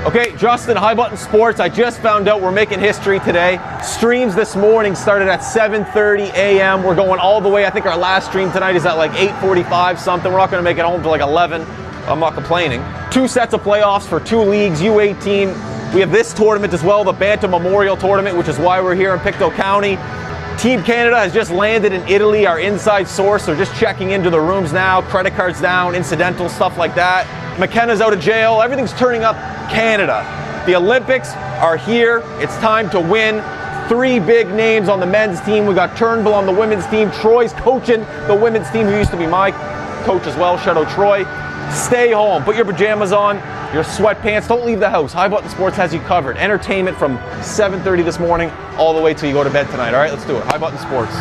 Okay, Justin, High Button Sports. I just found out we're making history today. Streams this morning started at 7:30 a.m. We're going all the way. I think our last stream tonight is at like 8:45 something. We're not going to make it home till like 11. I'm not complaining. 2 sets of playoffs for 2 leagues, U18. We have this tournament as well, the Bantam Memorial Tournament, which is why we're here in Pictou County. Team Canada has just landed in Italy, our inside source. They're just checking into the rooms now, credit cards down, incidental, stuff like that. McKenna's out of jail. Everything's turning up Canada. The Olympics are here. It's time to win. 3 big names on the men's team. We got Turnbull on the women's team. Troy's coaching the women's team, who used to be my coach as well. Shout out Troy. Stay home. Put your pajamas on, your sweatpants. Don't leave the house. High Button Sports has you covered. Entertainment from 7:30 this morning all the way till you go to bed tonight. All right, let's do it. High Button Sports.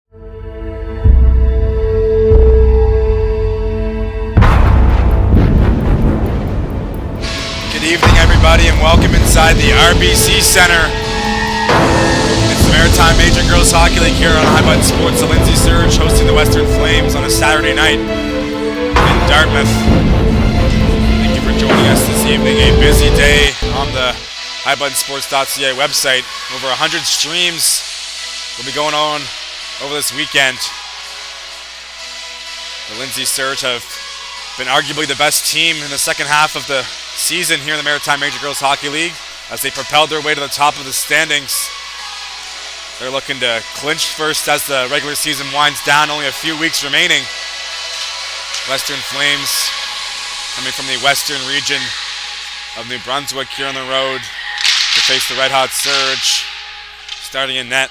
Good evening, everybody, and welcome inside the RBC Center. It's the Maritime Major Girls Hockey League here on High Button Sports. The Lindsay Surge hosting the Western Flames on a Saturday night in Dartmouth. Thank you for joining us this evening. A busy day on the highbuttonsports.ca website. Over 100 streams will be going on over this weekend. The Lindsay Surge have been arguably the best team in the second half of the season here in the Maritime Major Girls Hockey League as they propelled their way to the top of the standings. They're looking to clinch first as the regular season winds down, only a few weeks remaining. Western Flames coming from the western region of New Brunswick here on the road to face the Red Hot Surge. Starting in net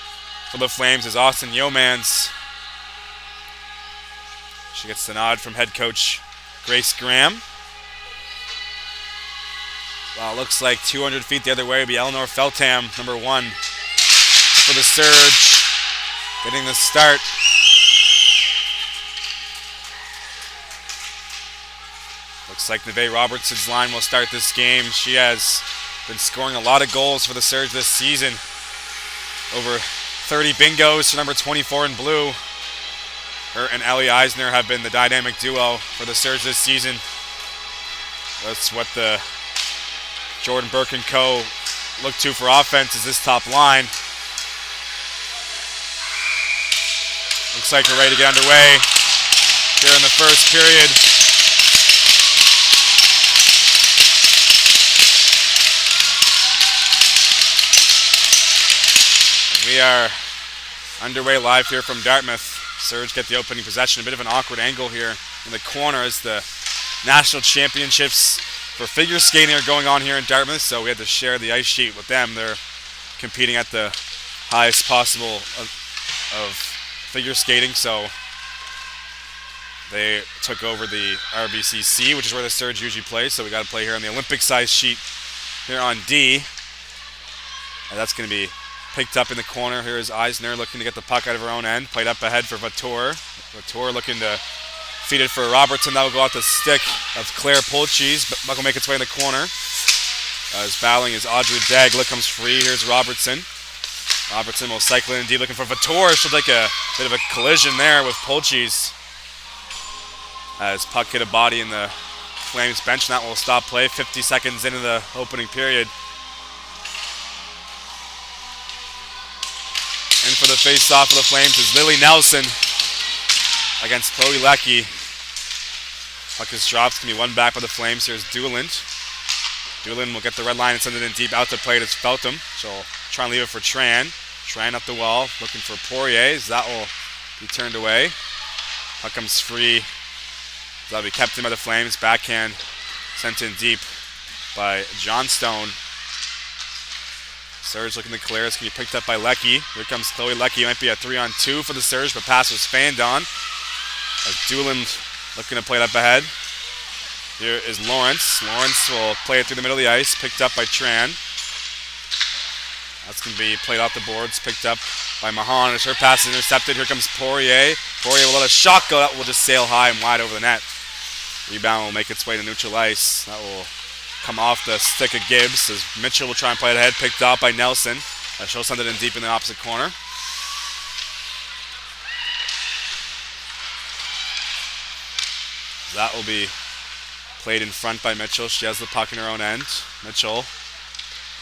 for the Flames is Austin Yeomans. She gets the nod from head coach Grace Graham. Well, it looks like 200 feet the other way would be Eleanor Feltham, number 1 for the Surge, getting the start. Looks like Neve Robertson's line will start this game. She has been scoring a lot of goals for the Surge this season. Over 30 bingos for number 24 in blue. Her and Ellie Eisner have been the dynamic duo for the Surge this season. That's what the Jordan Burke and co. look to for offense, is this top line. Looks like we're ready to get underway here in the first period. We are underway live here from Dartmouth. Surge get the opening possession. A bit of an awkward angle here in the corner as the national championships for figure skating are going on here in Dartmouth, so we had to share the ice sheet with them. They're competing at the highest possible of figure skating, so they took over the RBCC, which is where the Surge usually plays, so we got to play here on the Olympic size sheet here on D. And that's going to be picked up in the corner. Here is Eisner looking to get the puck out of her own end. Played up ahead for Vautour. Vautour looking to feed it for Robertson. That will go off the stick of Claire Polchis. But puck will make its way in the corner. As battling is Audrey Dagla, comes free. Here's Robertson. Robertson will cycle in deep looking for Vautour. She'll take a bit of a collision there with Polchis. As puck hit a body in the Flames bench, and that will stop play 50 seconds into the opening period. In for the face-off of the Flames is Lily Nelson against Chloe Leckie. Puck is dropped. It's going to be won back by the Flames. Here's Dooland. Dooland will get the red line and send it in deep out to play. It's Feltham. She'll try and leave it for Tran. Tran up the wall, looking for Poirier. That will be turned away. Puck comes free. That'll be kept in by the Flames. Backhand sent in deep by Johnstone. Surge looking to clear. It's going to be picked up by Leckie. Here comes Chloe Leckie. Might be a 3-on-2 for the Surge, but pass was fanned on. As Dooland looking to play it up ahead. Here is Lawrence. Lawrence will play it through the middle of the ice. Picked up by Tran. That's going to be played off the boards. Picked up by Mahan. As her pass is intercepted. Here comes Poirier. Poirier will let a shot go. That will just sail high and wide over the net. Rebound will make its way to neutral ice. That will come off the stick of Gibbs as Mitchell will try and play it ahead. Picked up by Nelson. She'll send it in deep in the opposite corner. That will be played in front by Mitchell. She has the puck in her own end. Mitchell,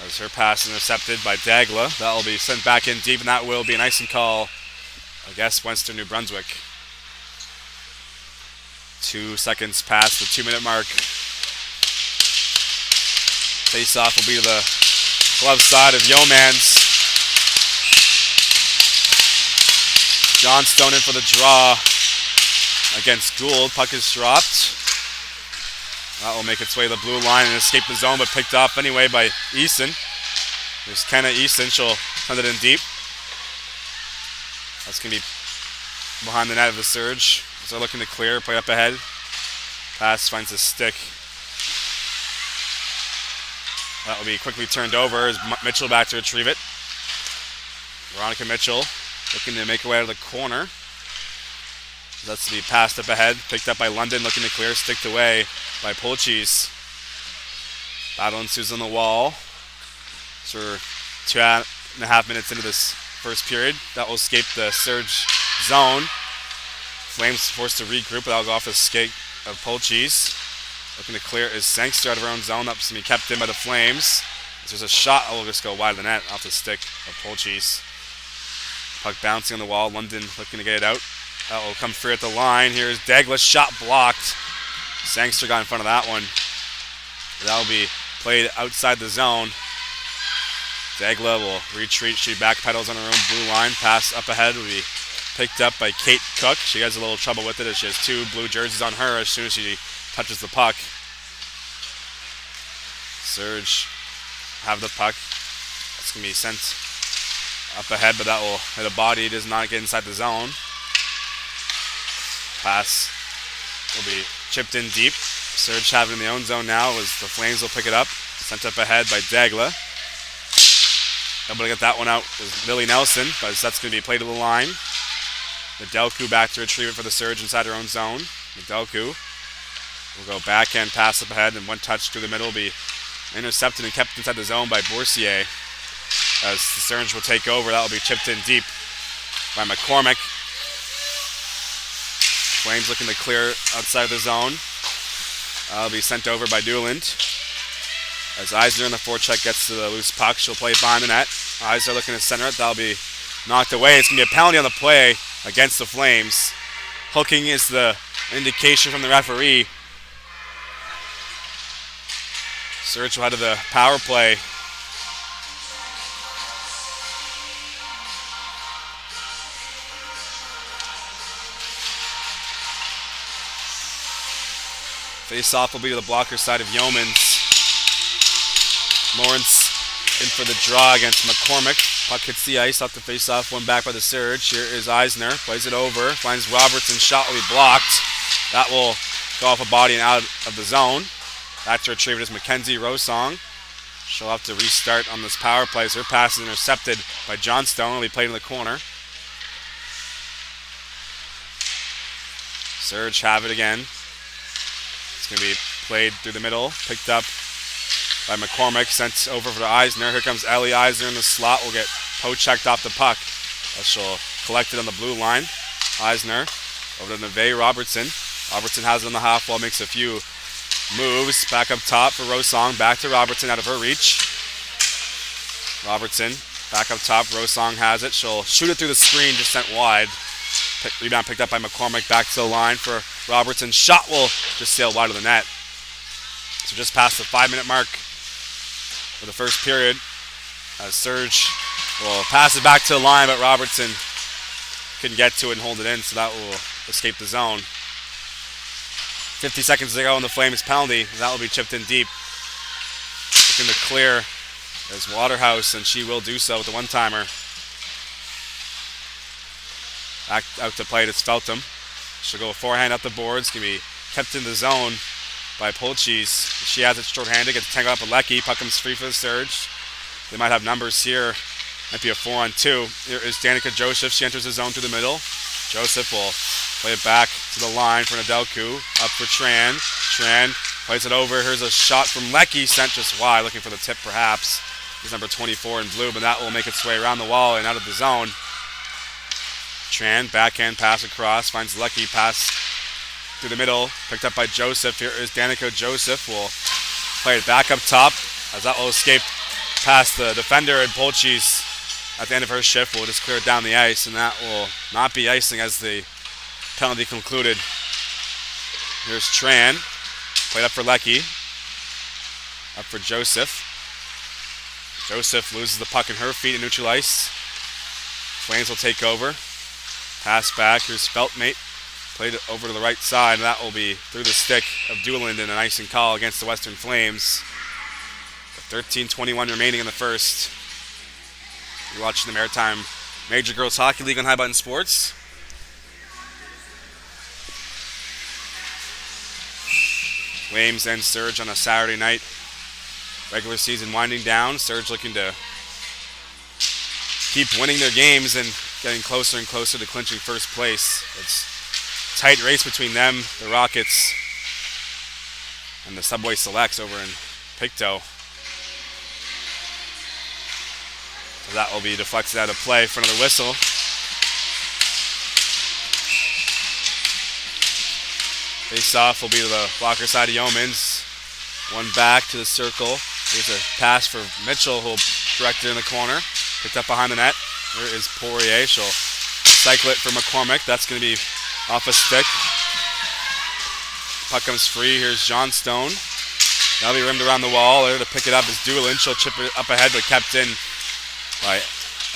as her pass intercepted by Dagla. That will be sent back in deep, and that will be an icing call against Western New Brunswick. 2 seconds past the 2-minute mark. Face-off will be to the glove side of Yeomans. Johnstone in for the draw against Gould. Puck is dropped. That will make its way to the blue line and escape the zone, but picked off anyway by Eason. There's Kenna Eason. She'll send it in deep. That's going to be behind the net of the Surge. So they're looking to clear, play up ahead. Pass finds the stick. That will be quickly turned over as Mitchell back to retrieve it. Veronica Mitchell looking to make her way out of the corner. That's to be passed up ahead. Picked up by London, looking to clear, sticked away by Polchis. Battle ensues on the wall. So we're 2.5 minutes into this first period. That will escape the surge zone. Flames forced to regroup, but that'll go off the skate of Polchis. Looking to clear is Sangster out of her own zone. That's going to be kept in by the Flames. If there's a shot, that will just go wide of the net off the stick of Polchis. Puck bouncing on the wall. London looking to get it out. That will come free at the line. Here's Dagla, shot blocked. Sangster got in front of that one. That will be played outside the zone. Dagla will retreat. She backpedals on her own blue line. Pass up ahead will be picked up by Kate Cook. She has a little trouble with it as she has 2 blue jerseys on her as soon as she touches the puck. Surge have the puck. It's going to be sent up ahead, but that will hit a body. It does not get inside the zone. Pass will be chipped in deep. Surge have it in the own zone now as the Flames will pick it up. Sent up ahead by Dagla. Able to get that one out is Lily Nelson, but that's going to be played to the line. Nedelku back to retrieve it for the Surge inside her own zone. Nedelku will go backhand pass up ahead, and one touch through the middle will be intercepted and kept inside the zone by Boursier. As the Surge will take over, that will be chipped in deep by McCormick. Flames looking to clear outside the zone. That'll be sent over by Newland. As Eisner in the forecheck gets to the loose puck, she'll play it behind the net. Eisner looking to center it. That'll be knocked away. It's going to be a penalty on the play against the Flames. Hooking is the indication from the referee. Surge will head to the power play. Face-off will be to the blocker side of Yeomans. Lawrence in for the draw against McCormick. Puck hits the ice off the face-off, one back by the Surge. Here is Eisner, plays it over, finds Robertson, shot will be blocked. That will go off a body and out of the zone. Back to retrieve it is Mackenzie Rosong. She'll have to restart on this power play. So her pass is intercepted by Johnstone. It'll be played in the corner. Surge have it again. It's going to be played through the middle, picked up by McCormick, sent over for Eisner. Here comes Ellie Eisner in the slot. Will get poke-checked off the puck. She'll collect it on the blue line. Eisner over to Neve Robertson. Robertson has it on the half wall, makes a few moves. Back up top for Rosong. Back to Robertson out of her reach. Robertson back up top. Rosong has it. She'll shoot it through the screen, just sent wide. Rebound picked up by McCormick. Back to the line for Robertson. Shot will just sail wide of the net. So just past the 5-minute mark for the first period. Surge will pass it back to the line, but Robertson couldn't get to it and hold it in, so that will escape the zone. 50 seconds to go in the Flames penalty. That will be chipped in deep. Looking to clear is Waterhouse, and she will do so with the one-timer. Back out to play it is Feltham. She'll go forehand up the boards. Going to be kept in the zone by Polchis. She has it short-handed. Gets tangled up with Lecky. Puck comes free for the Surge. They might have numbers here. Might be a 4-on-2. Here is Danica Joseph. She enters the zone through the middle. Joseph will play it back to the line for Nedelku. Up for Tran. Tran plays it over. Here's a shot from Lecky. Sent just wide. Looking for the tip perhaps. He's number 24 in blue, but that will make its way around the wall and out of the zone. Tran, backhand pass across. Finds Lecky. Pass through the middle. Picked up by Joseph. Here is Danica Joseph. Will play it back up top as that will escape past the defender, and Polchis at the end of her shift will just clear it down the ice, and that will not be icing as the penalty concluded. Here's Tran, played up for Lecky, up for Joseph. Joseph loses the puck in her feet in neutral ice. Flames will take over. Pass back, here's Feltmate, played it over to the right side, and that will be through the stick of Dooland in an icing call against the Western Flames. 13:21 remaining in the first. You're watching the Maritime Major Girls Hockey League on High Button Sports. Flames and Surge on a Saturday night. Regular season winding down. Surge looking to keep winning their games and getting closer and closer to clinching first place. It's a tight race between them, the Rockets, and the Subway Selects over in Pictou. So that will be deflected out of play for another whistle. Face-off will be to the blocker side of Yeomans. One back to the circle. Here's a pass for Mitchell, who'll direct it in the corner. Picked up behind the net. There is Poirier. She'll cycle it for McCormick. That's going to be off a stick. Puck comes free. Here's Johnstone. That'll be rimmed around the wall. There to pick it up is Doolin. She'll chip it up ahead, but kept in by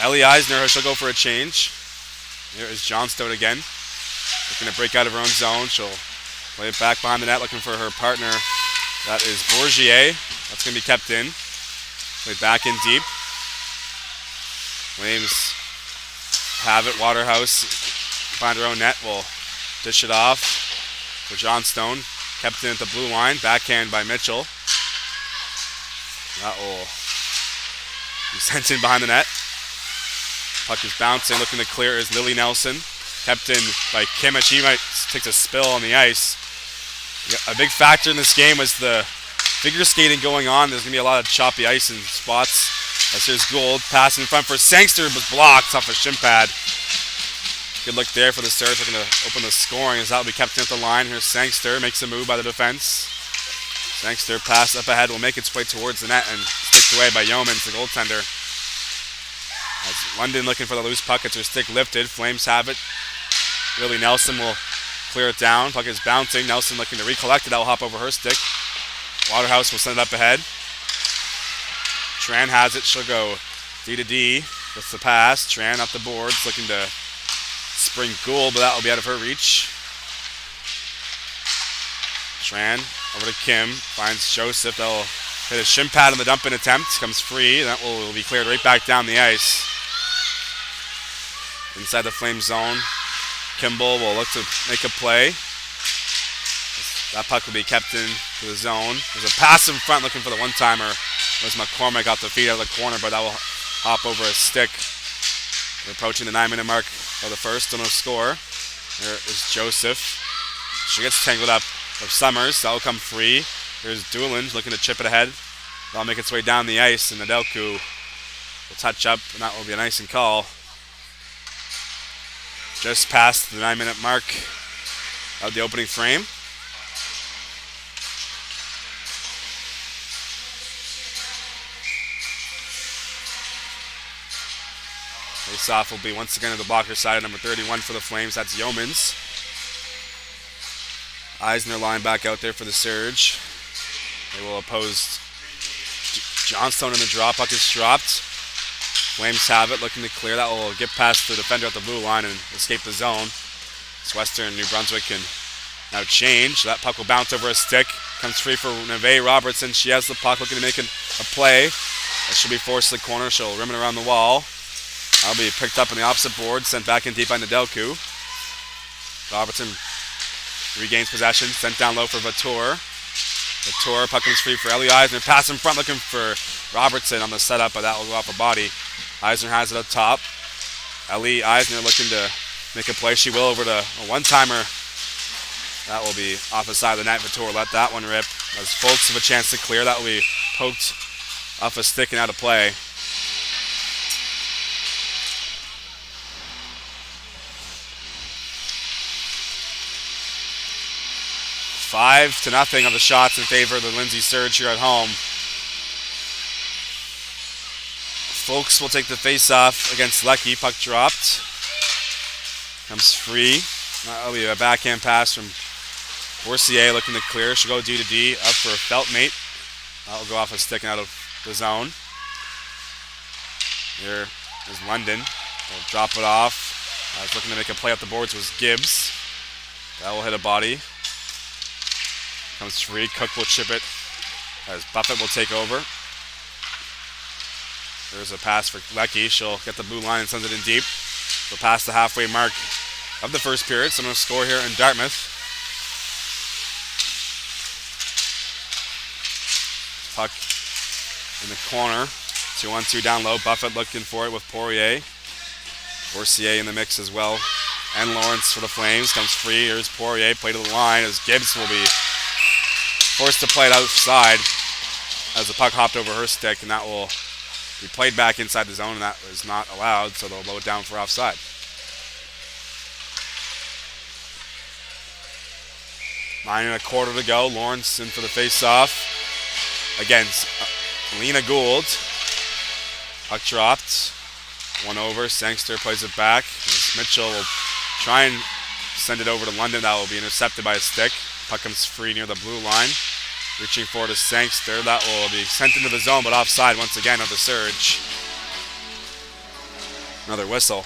Ellie Eisner. She'll go for a change. There is Johnstone again. Looking to break out of her own zone. She'll play it back behind the net, looking for her partner. That is Bourgier. That's going to be kept in. Played back in deep. Flames have it. Waterhouse behind her own net will dish it off for Johnstone. Kept in at the blue line. Backhand by Mitchell. That will be sent in behind the net. Puck is bouncing. Looking to clear is Lily Nelson. Kept in by Kimmich. He might take a spill on the ice. A big factor in this game was the figure skating going on. There's going to be a lot of choppy ice in spots. As here's Gould. Pass in front for Sangster, was blocked off a shin pad. Good look there for the Surge. Looking to open the scoring as that will be kept in at the line. Here's Sangster. Makes a move by the defense. Sangster pass up ahead will make its way towards the net and sticked away by Yeomans, the goaltender. As London looking for the loose puck. It's her stick lifted. Flames have it. Lily Nelson will clear it down. Puck is bouncing. Nelson looking to recollect it. That will hop over her stick. Waterhouse will send it up ahead. Tran has it. She'll go D to D with the pass. Tran up the boards looking to spring Gould, but that will be out of her reach. Tran over to Kim. Finds Joseph. That will hit a shin pad on the dump-in attempt. Comes free. That will be cleared right back down the ice. Inside the Flame zone. Kimball will look to make a play. That puck will be kept in to the zone. There's a pass in front looking for the one-timer. There's McCormick off the feet out of the corner, but that will hop over a stick. We're approaching the 9-minute mark of the first. Still no score. There is Joseph. She gets tangled up with Summers. That will come free. There's Doolin looking to chip it ahead. That'll make its way down the ice, and Nedelku will touch up, and that will be an icing call. Just past the 9-minute mark of the opening frame. Face-off will be once again at the blocker side of number 31 for the Flames. That's Yeomans. Eisner line back out there for the Surge. They will oppose Johnstone in the draw. Puck is dropped. Flames have it, looking to clear. That will get past the defender at the blue line and escape the zone. Western New Brunswick can now change. That puck will bounce over a stick. Comes free for Neve Robertson. She has the puck, looking to make a play. That should be forced to the corner. She'll rim it around the wall. That'll be picked up on the opposite board, sent back in deep by Nedelku. Robertson regains possession, sent down low for Vautour. Vautour, puck comes free for Ellie Eisner. Pass in front, looking for Robertson on the setup, but that will go off a body. Eisner has it up top. Ellie Eisner looking to make a play. She will over to a one-timer. That will be off the side of the net. Vautour let that one rip. As Folks have a chance to clear, that will be poked off a stick and out of play. Five to nothing of the shots in favor of the Lindsay Surge here at home. Folks will take the face-off against Lecky. Puck dropped. Comes free. That'll be a backhand pass from Boursier looking to clear. She'll go D to D up for Feltmate. That'll go off a stick and out of the zone. Here is London. Will drop it off. Looking to make a play up the boards was Gibbs. That will hit a body. Comes free. Cook will chip it as Buffett will take over. There's a pass for Lecky. She'll get the blue line and sends it in deep. We'll pass the halfway mark of the first period. So no score here in Dartmouth. Puck in the corner. 2-on-2 down low. Buffett looking for it with Poirier. Borsier in the mix as well. And Lawrence for the Flames comes free. Here's Poirier, play to the line as Gibbs will be forced to play it outside as the puck hopped over her stick, and that will be played back inside the zone, and that was not allowed, so they'll low it down for offside. Nine and a quarter to go. Lawrence in for the face-off against Lena Gould. Puck dropped. One over. Sangster plays it back. As Mitchell will try and send it over to London. That will be intercepted by a stick. Puck comes free near the blue line. Reaching forward to Sangster. That will be sent into the zone, but offside once again of the surge. Another whistle.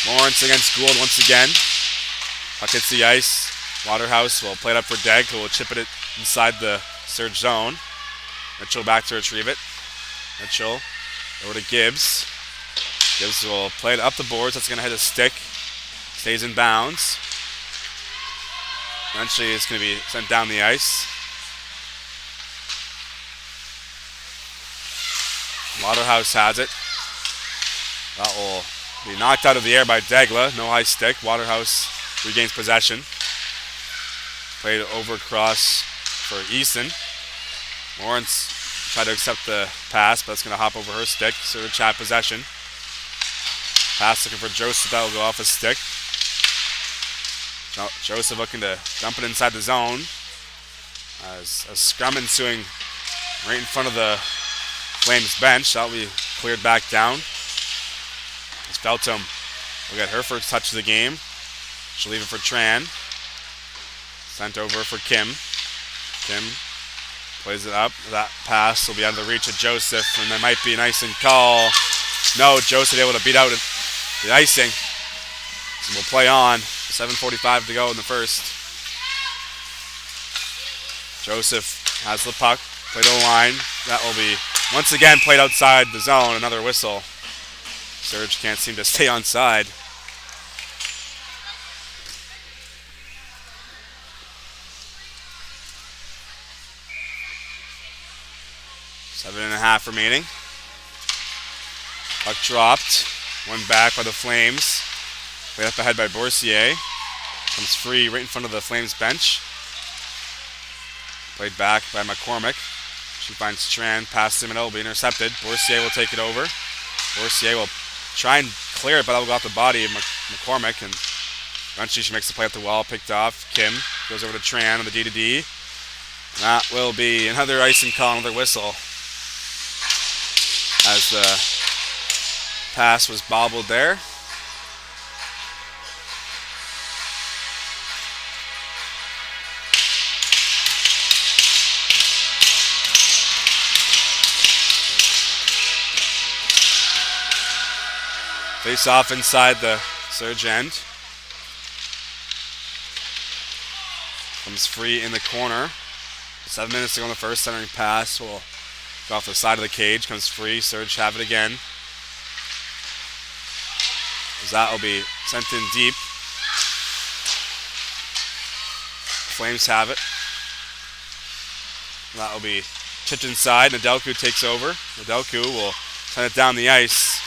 Lawrence against Gould once again. Puck hits the ice. Waterhouse will play it up for Degg, who will chip it inside the surge zone. Mitchell back to retrieve it. Mitchell over to Gibbs. Gibbs will play it up the boards. That's going to hit a stick. Stays in bounds. Eventually it's going to be sent down the ice. Waterhouse has it. That will be knocked out of the air by Degla. No high stick. Waterhouse regains possession. Played over cross for Easton. Lawrence tried to accept the pass, but it's going to hop over her stick. Surge had possession. Pass looking for Joseph. That will go off his stick. Joseph looking to dump it inside the zone. As a scrum ensuing right in front of the Flames bench. That will be cleared back down. As Feltham will get her first touch of the game. She'll leave it for Tran. Sent over for Kim. Kim plays it up. That pass will be out of the reach of Joseph, and there might be an icing call. No, Joseph able to beat out the icing. So we'll play on. 7:45 to go in the first. Joseph has the puck. Play to the line. That will be once again played outside the zone. Another whistle. Surge can't seem to stay on side. Seven and a half remaining. Puck dropped. One back by the Flames. Way up ahead by Borsier. Comes free right in front of the Flames bench. Played back by McCormick. She finds Tran. Pass him and it will be intercepted. Borsier will take it over. Borsier will try and clear it, but that will go off the body of McCormick. And eventually she makes the play at the wall. Picked off. Kim goes over to Tran on the D-to-D. That will be another icing call, another whistle. As the pass was bobbled there. Face off inside the surge end. Comes free in the corner. 7 minutes to go in the first. Centering pass will go off the side of the cage. Comes free. Surge have it again. As that will be sent in deep. Flames have it. That will be chipped inside. Nedelku takes over. Nedelku will send it down the ice.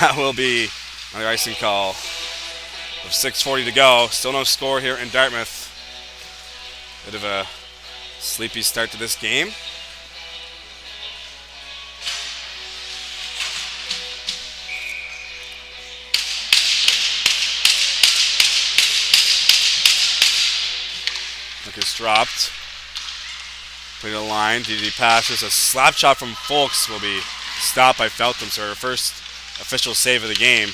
That will be another icing call. With 6:40 to go. Still no score here in Dartmouth. Bit of a sleepy start to this game. Puck is dropped. Put the line. DD passes. A slap shot from Folks will be stopped by Feltham. So her first official save of the game.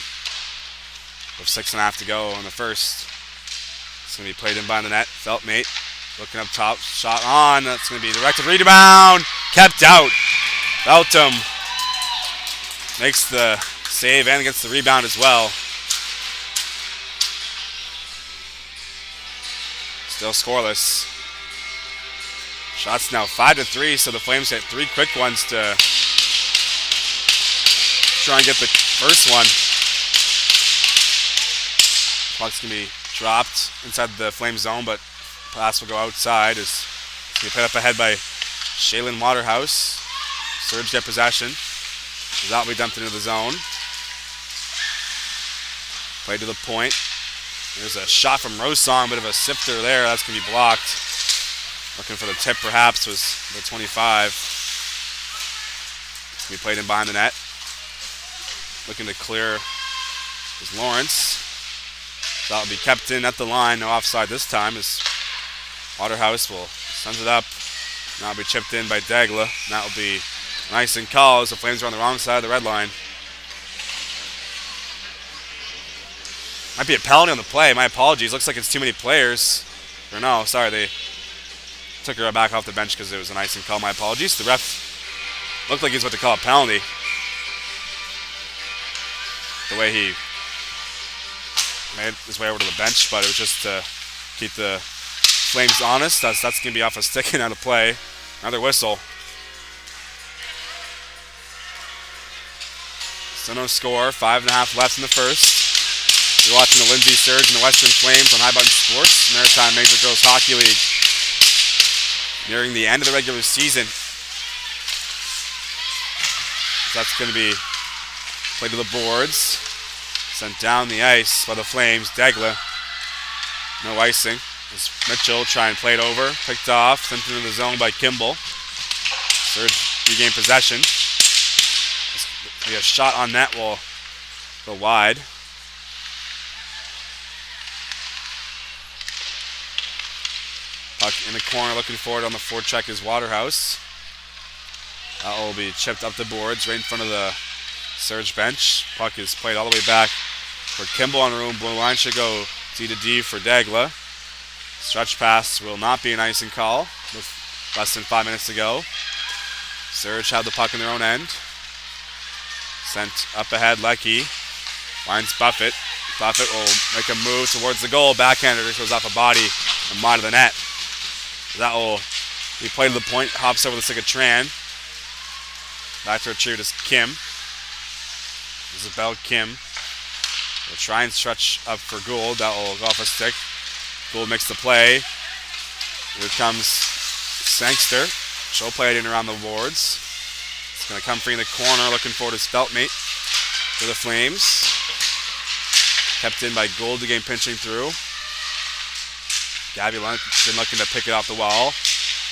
With 6.5 to go in the first. It's going to be played in by the net. Feltmate looking up top. Shot on. That's going to be directed. Rebound. Kept out. Feltham makes the save and gets the rebound as well. Still scoreless. Shots now 5-3, so the Flames hit 3 quick ones to try and get the first one. Puck's going to be dropped inside the Flame zone, but pass will go outside. It's going to be put up ahead by Shaylin Waterhouse. Surge get possession. That will be dumped into the zone. Play to the point. There's a shot from Rosong, bit of a sifter there. That's going to be blocked. Looking for the tip, perhaps, was the 25. It's going to be played in behind the net. Looking to clear is Lawrence. That will be kept in at the line. No offside this time as Waterhouse will send it up. That will be chipped in by Dagla. That will be nice and call as the Flames are on the wrong side of the red line. Might be a penalty on the play. My apologies. Looks like it's too many players. Or no, sorry, they took her back off the bench because it was an icing call. My apologies. The ref looked like he was about to call a penalty. The way he made his way over to the bench, but it was just to keep the Flames honest. That's going to be off a stick and out of play. Another whistle. Still no score. 5.5 left in the first. You're watching the Lindsay Surge and the Western Flames on High Button Sports, Maritime Major Girls Hockey League. Nearing the end of the regular season. That's going to be played to the boards. Sent down the ice by the Flames. Degla. No icing. As Mitchell try and play it over. Picked off. Sent into the zone by Kimball. Surge regain possession. A shot on net will go wide. Puck in the corner, looking forward on the forecheck is Waterhouse. That will be chipped up the boards right in front of the Surge bench. Puck is played all the way back for Kimball on the room. Blue line should go D to D for Dagla. Stretch pass will not be an icing call with less than 5 minutes to go. Surge have the puck in their own end. Sent up ahead, Leckie. Finds Buffett. Buffett will make a move towards the goal. Backhander just goes off a body and wide of the net. That will be played to the point. Hops over the stick of Tran. Back to retrieve is Kim. Isabel Kim will try and stretch up for Gould. That will go off a stick. Gould makes the play. Here comes Sangster. She'll play it in around the boards. It's going to come free in the corner. Looking forward to Speltmate for the Flames. Kept in by Gould, again pinching through. Gabby Lundgren looking to pick it off the wall.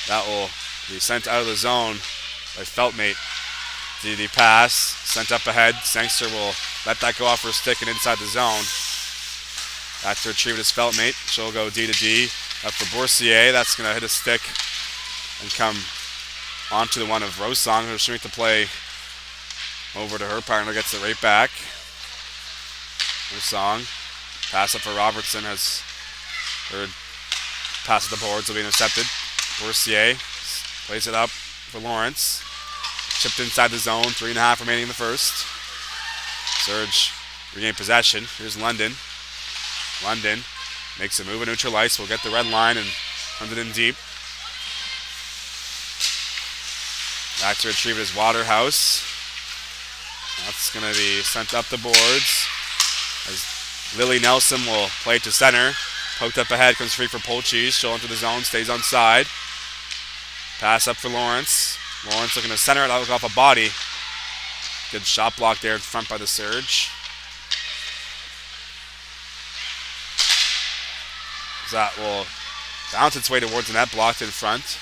That will be sent out of the zone by Feltmate. DD pass, sent up ahead. Sangster will let that go off her stick and inside the zone. Back to retrieve it is Feltmate. She'll go D to D up for Boursier. That's going to hit a stick and come onto the one of Rosong, who'll shoot the play over to her partner. Gets it right back. Rosong. Pass up for Robertson has heard. Pass at the boards will be intercepted. Boursier plays it up for Lawrence. Chipped inside the zone. 3.5 remaining in the first. Surge regain possession. Here's London. London makes a move at neutral ice. Will get the red line and hunt it in deep. Back to retrieve it is Waterhouse. That's going to be sent up the boards. As Lily Nelson will play to center. Poked up ahead, comes free for Polchis. She'll enter the zone, stays on side. Pass up for Lawrence. Lawrence looking to center it, that was off a body. Good shot block there in front by the Surge. That will bounce its way towards the net, blocked in front.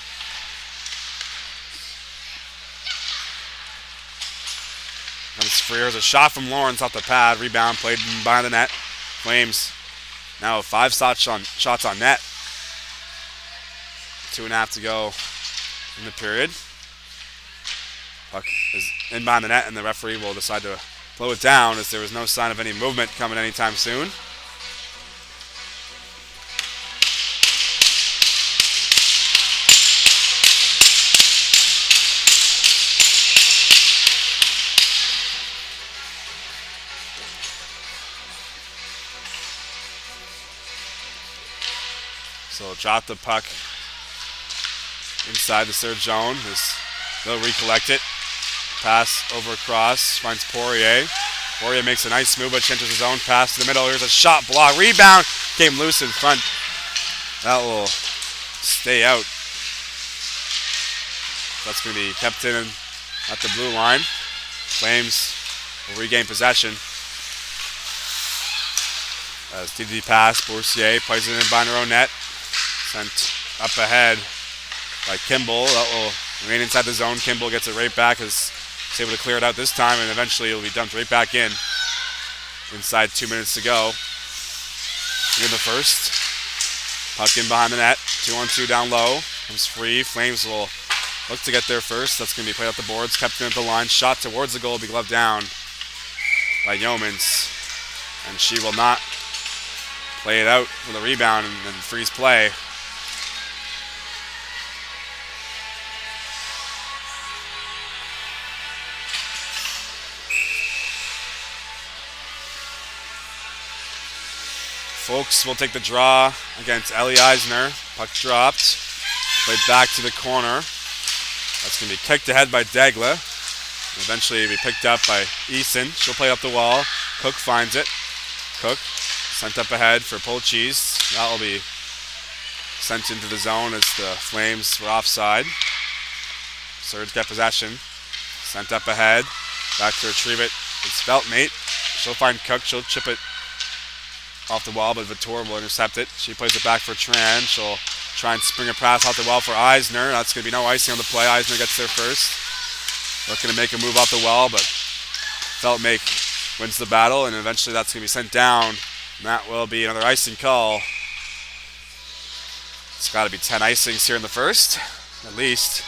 Comes free, there's a shot from Lawrence off the pad. Rebound played behind the net. Flames now 5 shots on net. 2.5 to go in the period. Puck is in behind the net, and the referee will decide to blow it down as there was no sign of any movement coming anytime soon. So drop the puck inside the Surge zone. They'll recollect it. Pass over across, finds Poirier. Poirier makes a nice move, but enters his own pass to the middle. Here's a shot block. Rebound came loose in front. That will stay out. That's going to be kept in at the blue line. Flames will regain possession. As TD pass, Boursier plays it in behind her own net. Sent up ahead by Kimball. That will remain inside the zone. Kimball gets it right back. Is able to clear it out this time, and eventually it'll be dumped right back in. Inside 2 minutes to go. In the first. Puck in behind the net. 2-on-2 down low. Comes free. Flames will look to get there first. That's going to be played up the boards. Kept in at the line. Shot towards the goal. Be gloved down by Yeomans. And she will not play it out for the rebound and freeze play. Folks will take the draw against Ellie Eisner. Puck dropped. Played back to the corner. That's going to be kicked ahead by Degla. Eventually be picked up by Eason. She'll play up the wall. Cook finds it. Cook sent up ahead for Polchis. That will be sent into the zone as the Flames were offside. Surge got possession. Sent up ahead. Back to retrieve it. It's Feltmate. She'll find Cook. She'll chip it off the wall, but Vittor will intercept it. She plays it back for Tran. She'll try and spring a pass off the wall for Eisner. That's going to be no icing on the play. Eisner gets there first. Looking to make a move off the wall, but Feltmate wins the battle, and eventually that's going to be sent down. And that will be another icing call. It's got to be 10 icings here in the first, at least.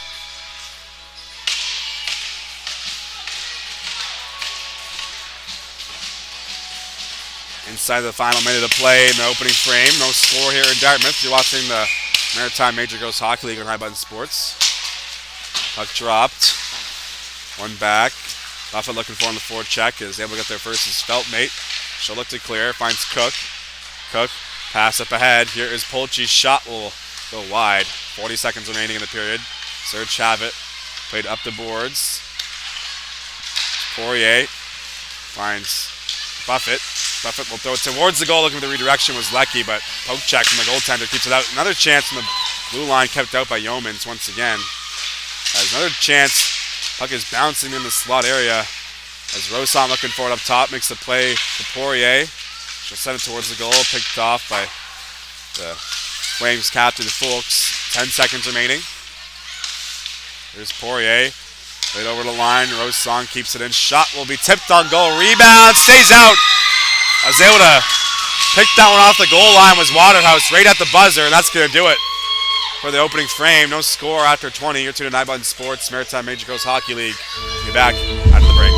Inside the final minute of play in the opening frame. No score here in Dartmouth. You're watching the Maritime Major Girls Hockey League on High Button Sports. Puck dropped. One back. Buffett looking for on the forecheck. Is able to get there first is Feltmate. She'll look to clear. Finds Cook. Cook. Pass up ahead. Here is Polchi's shot will go wide. 40 seconds remaining in the period. Serge Chavit played up the boards. Poirier finds Buffett. Buffett will throw it towards the goal. Looking for the redirection was Lecky, but poke check from the goaltender keeps it out. Another chance from the blue line kept out by Yeomans once again. As another chance. Puck is bouncing in the slot area. As Rosan looking for it up top. Makes the play to Poirier. She'll send it towards the goal. Picked off by the Flames captain Fulks. 10 seconds remaining. Here's Poirier. Played over the line. Rosan keeps it in. Shot will be tipped on goal. Rebound. Stays out. I was able to pick that one off the goal line. Was Waterhouse right at the buzzer, and that's going to do it for the opening frame. No score after 20. You're tuned to High Button Sports, Maritime Major Girls Hockey League. Be back after the break.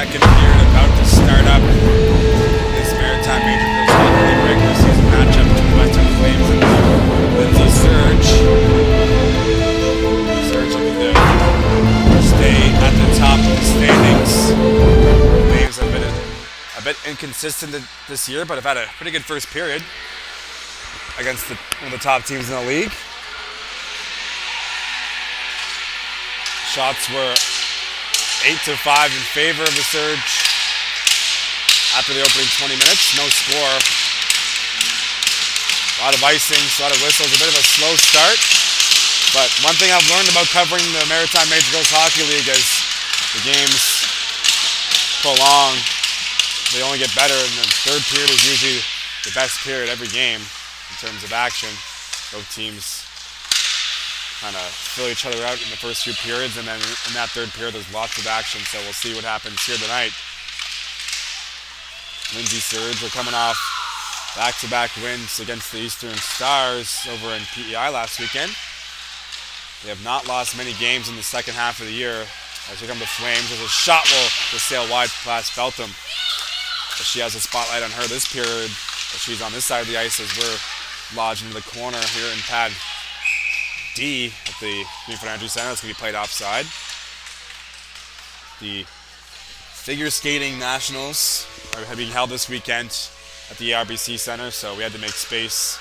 Second period about to start up. This Maritime Major Girls Hockey League regular season matchup between the Western Flames and the Lindsay Surge. Surge looking to stay at the top of the standings. Flames have been a bit inconsistent this year, but have had a pretty good first period against one of the top teams in the league. Shots were 8-5 in favor of the Surge after the opening 20 minutes. No score. A lot of icing, a lot of whistles, a bit of a slow start. But one thing I've learned about covering the Maritime Major Girls Hockey League is the games prolong. They only get better, and the third period is usually the best period every game in terms of action. Both teams kind of fill each other out in the first few periods, and then in that third period there's lots of action, so we'll see what happens here tonight. Lindsay Surge are coming off back-to-back wins against the Eastern Stars over in PEI last weekend. They have not lost many games in the second half of the year. As here come the Flames, there's a shot will just sail wide past Feltham. But she has a spotlight on her this period, but she's on this side of the ice as we're lodged into the corner here in pad D at the Greenfoot Energy Center. That's going to be played offside. The figure skating nationals are being held this weekend at the RBC Center, so we had to make space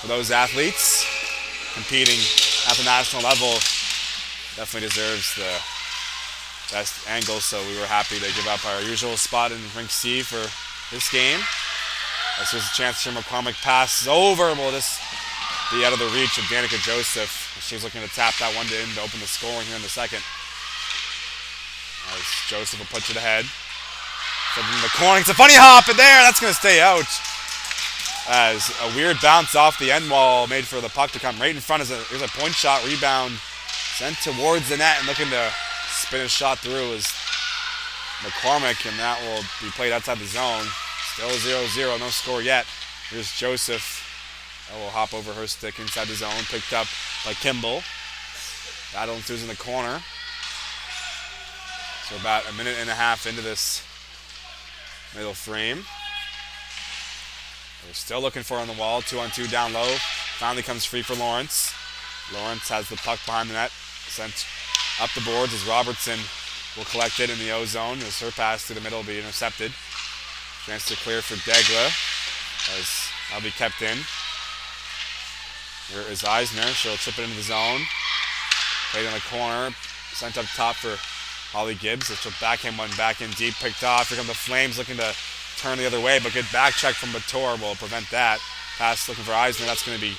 for those athletes competing at the national level. Definitely deserves the best angle, so we were happy to give up our usual spot in Rink C for this game. As there's a chance for McCormick passes over, will this be out of the reach of Danica Joseph. She's looking to tap that one in to open the scoring here in the second. As Joseph will put it ahead. From the corner, it's a funny hop in there, that's going to stay out. As a weird bounce off the end wall made for the puck to come right in front. Here's a point shot, rebound sent towards the net, and looking to spin a shot through is McCormick, and that will be played outside the zone. Still 0-0, no score yet. Here's Joseph. That will hop over her stick inside the zone, picked up by Kimball. Battle ensues in the corner. So about a minute and a half into this middle frame. We're still looking for her on the wall, 2-on-2 down low. Finally comes free for Lawrence. Lawrence has the puck behind the net, sent up the boards as Robertson will collect it in the O zone as her pass through the middle will be intercepted. Chance to clear for Degla as that'll be kept in. Here is Eisner, she'll chip it into the zone. Played in the corner, sent up top for Holly Gibbs. She'll backhand one back in deep, picked off. Here come the Flames looking to turn the other way, but good back check from Bator will prevent that. Pass looking for Eisner, that's going to be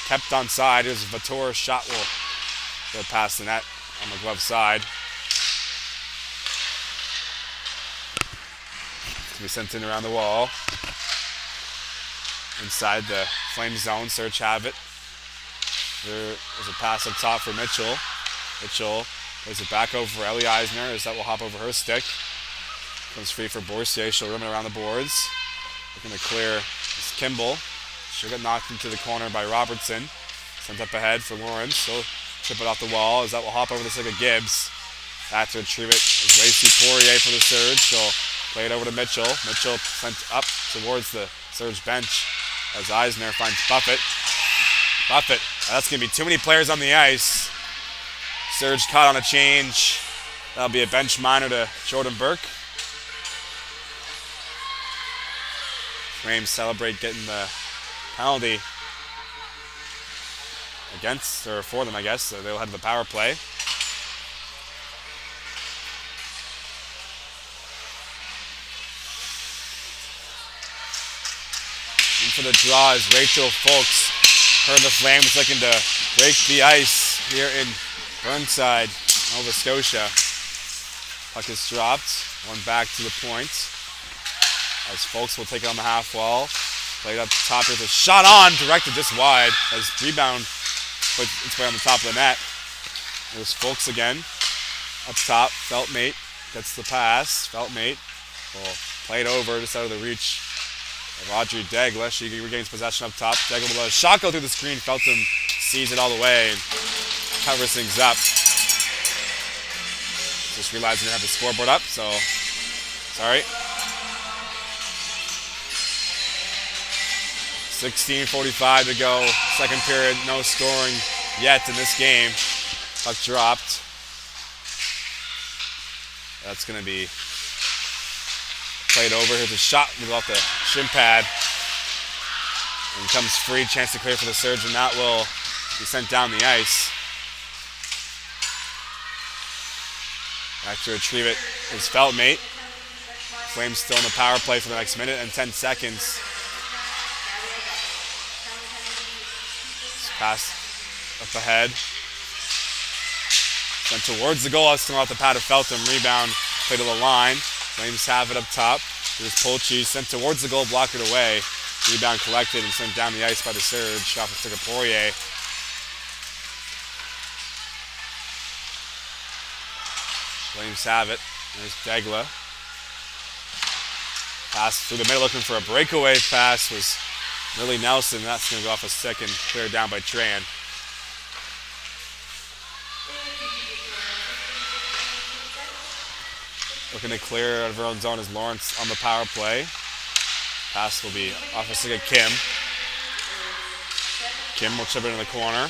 kept onside. Here's Bator's shot will go past the net on the glove side. It's going to be sent in around the wall. Inside the Flame zone, Surge have it. There is a pass up top for Mitchell. Mitchell plays it back over for Ellie Eisner as that will hop over her stick. Comes free for Boursier. She'll rim it around the boards. Looking to clear is Kimball. She'll get knocked into the corner by Robertson. Sent up ahead for Lawrence. She'll chip it off the wall as that will hop over the stick of Gibbs. Back to retrieve it is Lacey Poirier for the Surge. She'll play it over to Mitchell. Mitchell sent up towards the Surge bench as Eisner finds Buffett. Buffett. That's going to be too many players on the ice. Surge caught on a change. That'll be a bench minor to Jordan Burke. Flames celebrate getting the penalty against, or for them, I guess. So they'll have the power play. In for the draw is Rachel Folks. Her and the Flames looking to break the ice here in Burnside, Nova Scotia. Puck is dropped. One back to the point. As Folks will take it on the half wall. Played up top. There's a shot on, directed just wide. As rebound puts its way on the top of the net. There's Folks again. Up top, Feltmate gets the pass. Feltmate will play it over just out of the reach of Audrey Degla. She regains possession up top. Degla will let a shot go through the screen. Feltham sees it all the way and covers things up. Just realizing they have the scoreboard up, so Sorry. 16:45 to go. Second period, no scoring yet in this game. Puck dropped. That's going to be played over. Here's a shot off the shin pad. And comes free, chance to clear for the Surge, and that will be sent down the ice. Back to retrieve it is Feltmate. Flames still in the power play for the next minute and 10 seconds. Pass up ahead. Sent towards the goal. It's off the pad of Feltham. Rebound, play to the line. Flames have it up top. Here's Polchi sent towards the goal, blocked it away. Rebound collected and sent down the ice by the Surge. Shot for Poirier. Flames have it. There's Degla. Pass through the middle, looking for a breakaway pass was Millie Nelson. That's going to go off a stick and cleared down by Tran. Looking to clear out of her own zone is Lawrence on the power play. Pass will be off a stick of Kim. Kim will chip it in the corner.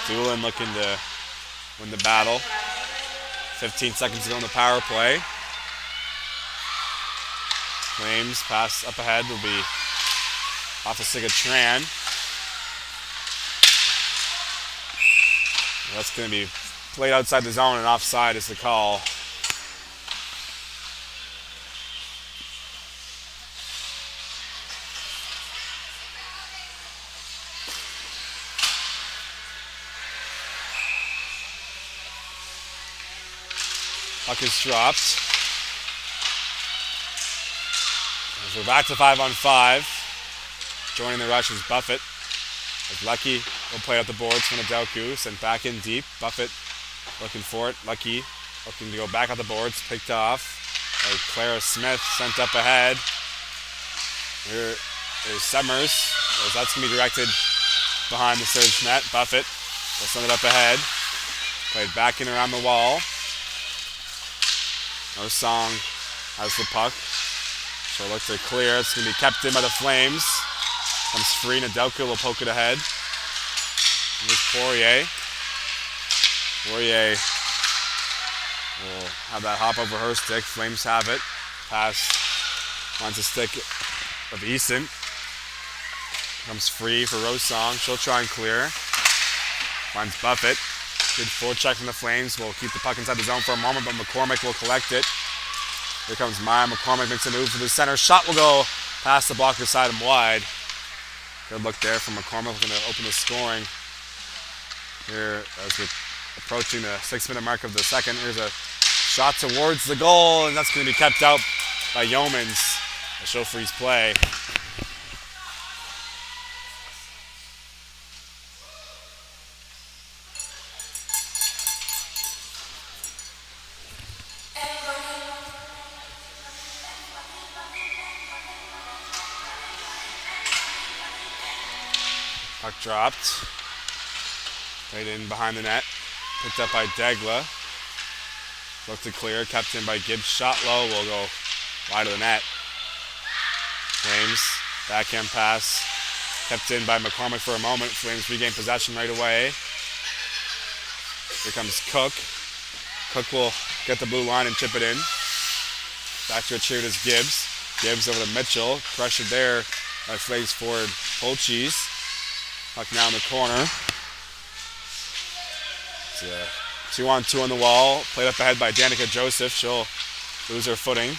Doolin looking to win the battle. 15 seconds to go on the power play. Flames pass up ahead will be off a stick of Tran. That's going to be played outside the zone and offside is the call. Puck is dropped. As we're back to 5-on-5. Joining the rush is Buffett. As Lucky will play out the boards from Adelku. Sent back in deep. Buffett looking for it. Lucky looking to go back out the boards. Picked off. Clara Smith sent up ahead. Here is Summers. As that's going to be directed behind the Surge net. Buffett will send it up ahead. Played back in around the wall. No Song has the puck. So it looks like clear. It's going to be kept in by the Flames. Comes free. Nedelka will poke it ahead. And there's Poirier. Poirier will have that hop over her stick. Flames have it. Pass finds a stick of Eason. Comes free for Rosong. She'll try and clear. Finds Buffett. Good forecheck from the Flames. Will keep the puck inside the zone for a moment, but McCormick will collect it. Here comes Maya. McCormick makes a move for the center. Shot will go past the blocker side and wide. Good look there from McCormick, looking to open the scoring. Here, as we're approaching the 6-minute mark of the second, here's a shot towards the goal, and that's going to be kept out by Yeomans. A show freeze play. Puck dropped. Played in behind the net. Picked up by Degla. Looked to clear. Kept in by Gibbs. Shot low. Will go wide of the net. Flames. Backhand pass. Kept in by McCormick for a moment. Flames regain possession right away. Here comes Cook. Cook will get the blue line and chip it in. Back to retrieve is Gibbs. Gibbs over to Mitchell. Pressured there by Flames forward Polchis. Puck now in the corner. It's a 2-on-2 on the wall. Played up ahead by Danica Joseph. She'll lose her footing.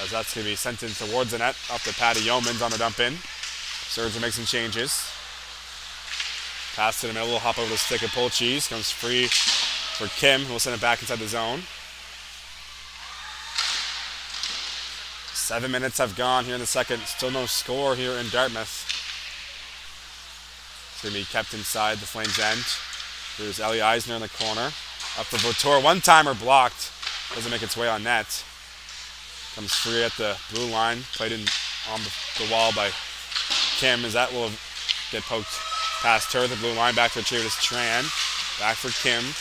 As that's going to be sent in towards the net. Off the pad of Yeomans on the dump in. Surge will make some changes. Pass to the middle. Will hop over the stick of Polchis. Comes free for Kim, who will send it back inside the zone. 7 minutes have gone here in the second. Still no score here in Dartmouth. It's going to be kept inside the Flames end. There's Ellie Eisner in the corner. Up for Votor. One-timer blocked. Doesn't make its way on net. Comes free at the blue line. Played in on the wall by Kim, as that will get poked past her. The blue line back to retrieve is Tran. Back for Kim.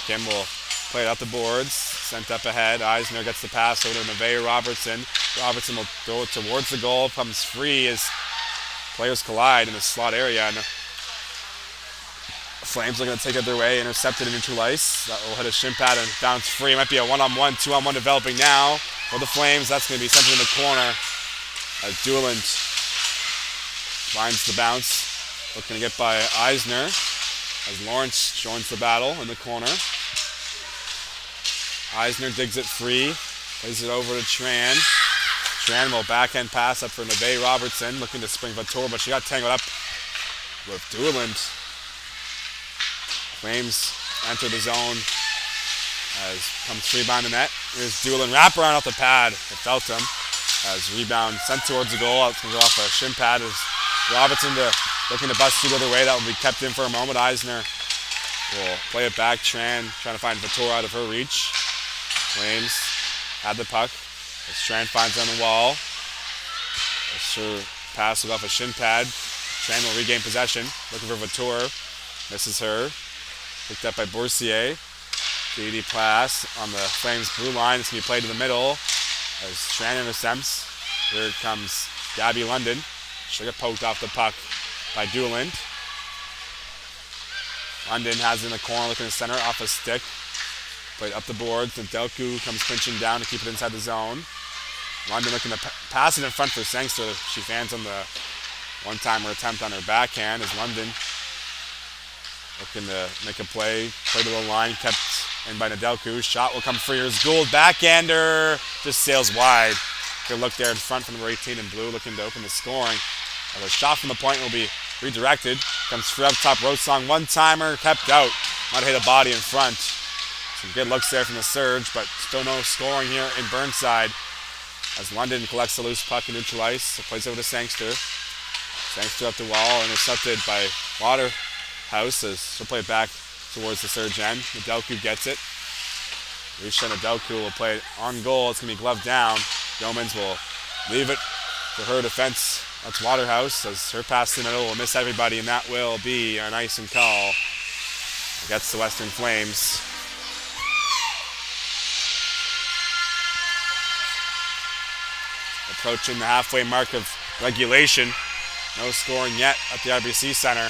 Kim will Played out the boards, sent up ahead. Eisner gets the pass over to Neve Robertson. Robertson will throw it towards the goal, comes free as players collide in the slot area. And the Flames are going to take it their way, intercepted and neutral ice. That will hit a shin pad and bounce free. Might be a one-on-one, two-on-one developing now for the Flames. That's going to be sent in the corner as Dueland finds the bounce. Looking to get by Eisner as Lawrence joins the battle in the corner. Eisner digs it free, plays it over to Tran. Tran will backhand pass up for Neve Robertson, looking to spring Vautour, but she got tangled up with Dueland. Flames enter the zone as comes free behind the net. Here's Dueland, wrap around off the pad. It felt him as rebound sent towards the goal. It's going to go off a shin pad as Robertson looking to bust through the other way. That will be kept in for a moment. Eisner will play it back. Tran trying to find Vautour out of her reach. Flames had the puck as Tran finds it on the wall. Her pass will go off a shin pad. Tran will regain possession. Looking for Vautour. Misses her. Picked up by Boursier. DD pass on the Flames blue line. It's going to be played to the middle as Tran intercepts. Here comes Gabby London. She'll get poked off the puck by Dueland. London has it in the corner, looking to center off a stick. Played up the boards. Delku comes pinching down to keep it inside the zone. London looking to pass it in front for Sangster. She fans on the one-timer attempt on her backhand as London looking to make a play. Play to the line, kept in by Nedelku. Shot will come free. Here's Gould, backhander, just sails wide. Good look there in front from number 18 in blue, looking to open the scoring. A shot from the point will be redirected. Comes free up top. Rosong, one-timer, kept out. Might hit a body in front. Some good looks there from the Surge, but still no scoring here in Burnside. As London collects the loose puck in neutral ice, so plays over to Sangster. Sangster up the wall, intercepted by Waterhouse as she'll play it back towards the Surge end. Nedelku gets it. Risha Nedelku will play it on goal. It's going to be gloved down. Yeomans will leave it for her defense. That's Waterhouse as her pass to the middle will miss everybody, and that will be an icing call against the Western Flames. Approaching the halfway mark of regulation. No scoring yet at the RBC Center.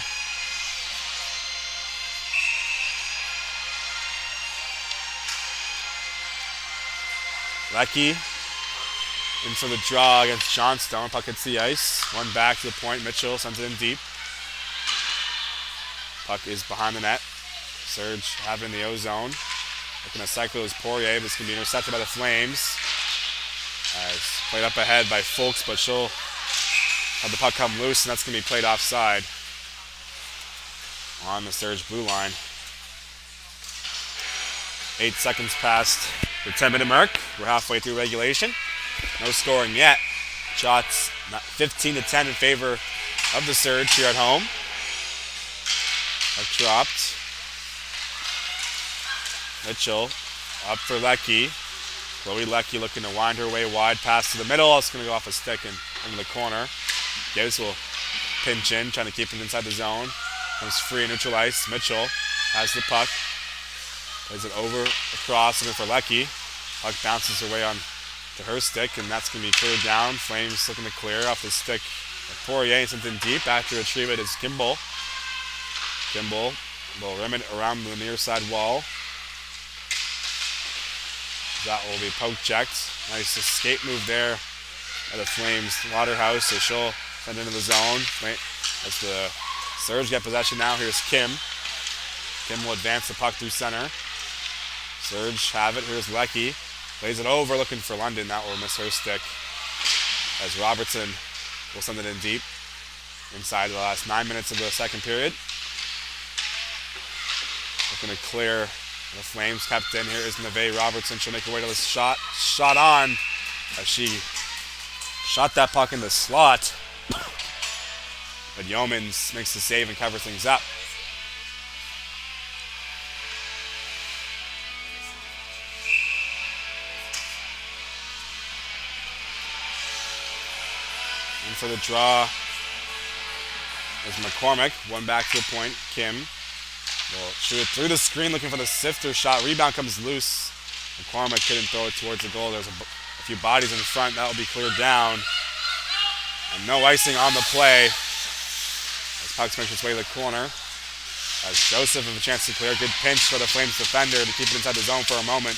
Leckie in for the draw against Johnstone. Puck hits the ice. One back to the point. Mitchell sends it in deep. Puck is behind the net. Surge have it in the O-zone. Looking to cycle is Poirier. This can be intercepted by the Flames. As played up ahead by Folks, but she'll have the puck come loose, and that's going to be played offside on the Surge blue line. 8 seconds past the 10-minute mark. We're halfway through regulation. No scoring yet. Shots 15-10 in favor of the Surge here at home. Puck dropped. Mitchell up for Leckie. Chloe Leckie looking to wind her way wide. Pass to the middle. It's going to go off a stick and into the corner. Gibbs will pinch in, trying to keep it inside the zone. Comes free in neutral ice. Mitchell has the puck. Plays it over, across, looking for Leckie. Puck bounces her way on to her stick, and that's going to be cleared down. Flames looking to clear off the stick of Poirier. Something deep. Back to retrieve it is Kimball. Kimball will rim it around the near side wall. That will be poke checked. Nice escape move there by the Flames. Waterhouse, so she'll send into the zone. As the Surge get possession now, here's Kim. Kim will advance the puck through center. Surge have it. Here's Leckie. Plays it over, looking for London. That will miss her stick. As Robertson will send it in deep inside the last 9 minutes of the second period. Looking to clear. The Flames kept in. Here is Neve Robertson. She'll make her way to the shot. Shot on as she shot that puck in the slot. But Yeomans makes the save and covers things up. And for the draw is McCormick. One back to the point. Kim. will shoot it through the screen looking for the sifter shot. Rebound comes loose. McCormick couldn't throw it towards the goal. There's a few bodies in front. That will be cleared down. And no icing on the play. As pucks makes its way to the corner. As Joseph have a chance to clear. Good pinch for the Flames defender to keep it inside the zone for a moment.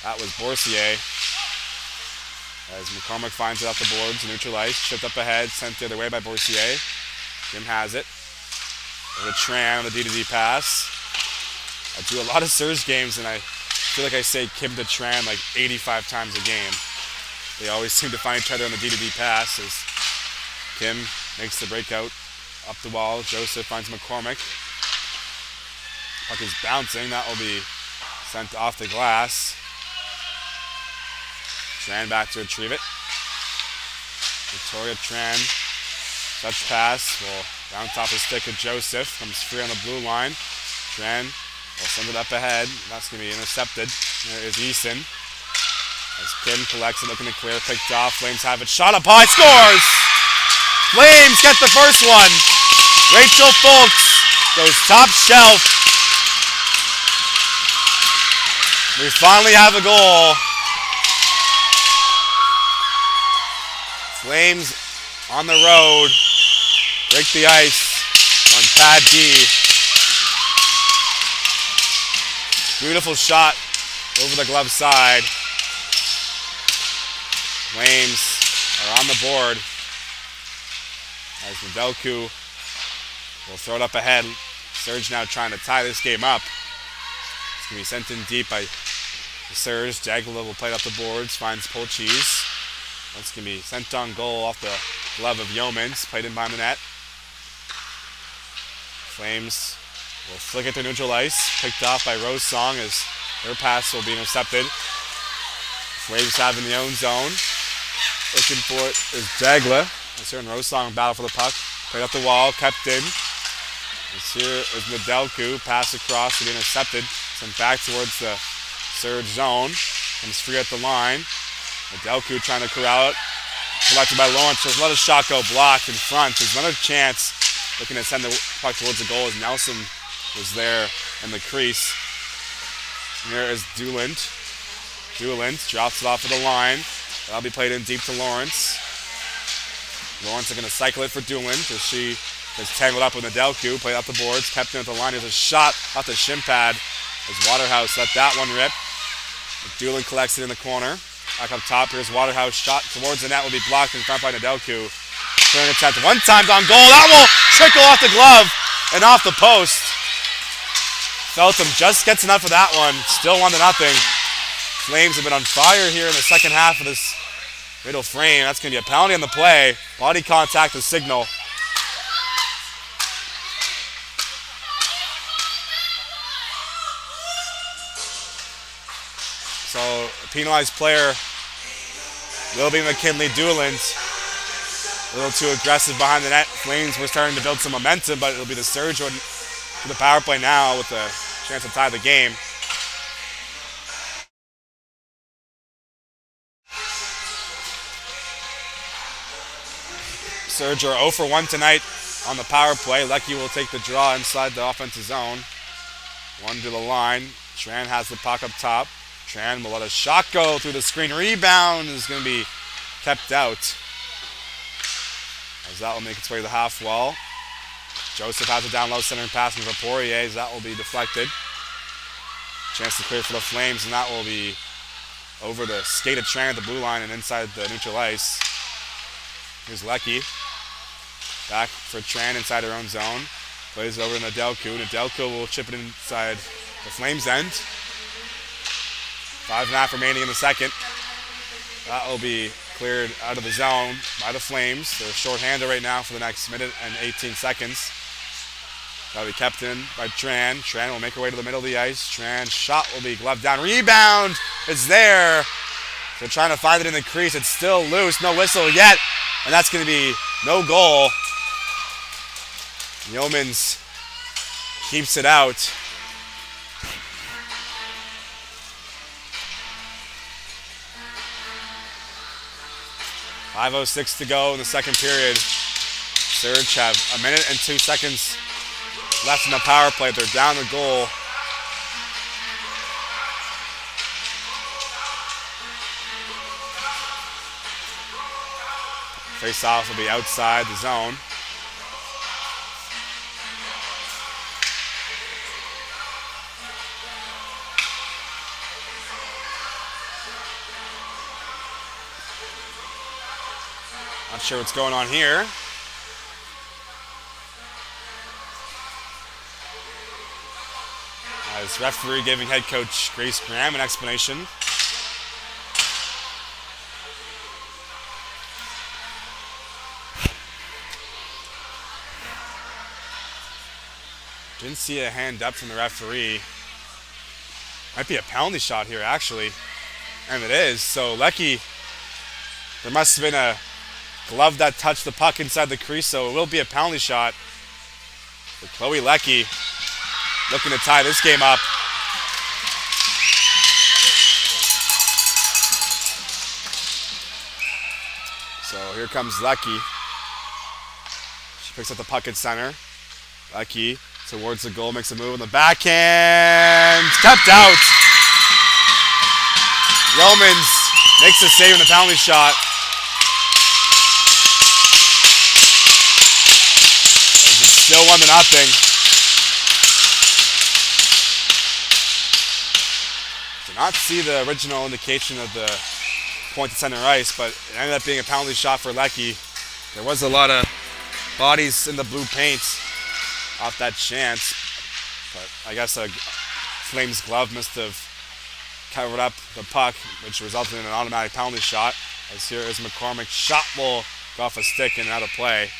That was Boursier. As McCormick finds it off the boards, neutral ice, chipped up ahead, sent the other way by Boursier. Jim has it. Over to Tran on the D-to-D pass. I do a lot of Surge games, and I feel like I say Kim to Tran like 85 times a game. They always seem to find each other on the D-to-D pass as Kim makes the breakout up the wall. Joseph finds McCormick. Puck is bouncing. That will be sent off the glass. Tran back to retrieve it. Victoria Tran. Touch pass will bounce off the stick of Joseph. Comes free on the blue line. Tran will send it up ahead. That's going to be intercepted. There is Eason. As Kim collects it, looking to clear. Picked off. Flames have it. Shot up high. Scores! Flames get the first one. Rachel Folks goes top shelf. We finally have a goal. Flames on the road, break the ice on pad D. Beautiful shot over the glove side. Flames are on the board as Nedelku will throw it up ahead. Surge now trying to tie this game up. It's going to be sent in deep by the Surge. Jagla will play it up the boards, finds Polchis. That's going to be sent on goal off the glove of Yeomans, played in by the net. Flames will flick it to neutral ice, picked off by Rose Song as their pass will be intercepted. Flames have in the own zone. Looking for it is Jagla. As here in Rose Song battle for the puck. Played up the wall, kept in. As here is Nedelku, pass across to be intercepted. Sent back towards the Surge zone. Comes free at the line. Nedelku trying to corral it. Collected by Lawrence. There's another shot go blocked in front. There's another chance looking to send the puck towards the goal as Nelson was there in the crease. And there is Doolant. Doolant drops it off of the line. That'll be played in deep to Lawrence. Lawrence are going to cycle it for Doolant as she is tangled up with Nedelku. Played up the boards. Kept in at the line. There's a shot off the shin pad as Waterhouse let that one rip. Doolant collects it in the corner. Back up top, here's Waterhouse. Shot towards the net will be blocked in front by Nedelku. Clearing attempt. One time on goal. That will trickle off the glove and off the post. Feltham just gets enough of that one. Still 1-0. Flames have been on fire here in the second half of this middle frame. That's going to be a penalty on the play. Body contact, the signal. So, a penalized player will be McKinley Doolant. A little too aggressive behind the net. Flames were starting to build some momentum, but it'll be the Surge for the power play now with a chance to tie the game. Surge are 0 for 1 tonight on the power play. Leckie will take the draw inside the offensive zone. One to the line. Tran has the puck up top. Tran will let a shot go through the screen. Rebound is going to be kept out. As that will make its way to the half wall. Joseph has it down low, center and passing for Poirier. As that will be deflected. Chance to clear for the Flames, and that will be over the skate of Tran at the blue line and inside the neutral ice. Here's Leckie. Back for Tran inside her own zone. Plays over to Nedelku. Nedelku will chip it inside the Flames' end. 5.5 remaining in the second. That will be cleared out of the zone by the Flames. They're short-handed right now for the next minute and 18 seconds. That'll be kept in by Tran. Tran will make her way to the middle of the ice. Tran shot will be gloved down. Rebound is there. They're trying to find it in the crease. It's still loose. No whistle yet. And that's going to be no goal. Yeomans keeps it out. .506 to go in the second period. Surge have 1 minute and 2 seconds left in the power play. They're down the goal. Face-off will be outside the zone. Not sure what's going on here. As referee giving head coach Grace Graham an explanation. Didn't see a hand up from the referee. Might be a penalty shot here, actually. And it is. So Leckie, there must have been a glove that touched the puck inside the crease, so it will be a penalty shot. But Chloe Leckie looking to tie this game up. So here comes Leckie. She picks up the puck at center. Leckie towards the goal, makes a move on the backhand. Kept out. Romans makes a save in the penalty shot. It's still 1-0. Did not see the original indication of the point to center ice, but it ended up being a penalty shot for Leckie. There was a lot of bodies in the blue paint off that chance, but I guess a Flames glove must have covered up the puck, which resulted in an automatic penalty shot. As here is McCormick. Shot will go off a stick and out of play.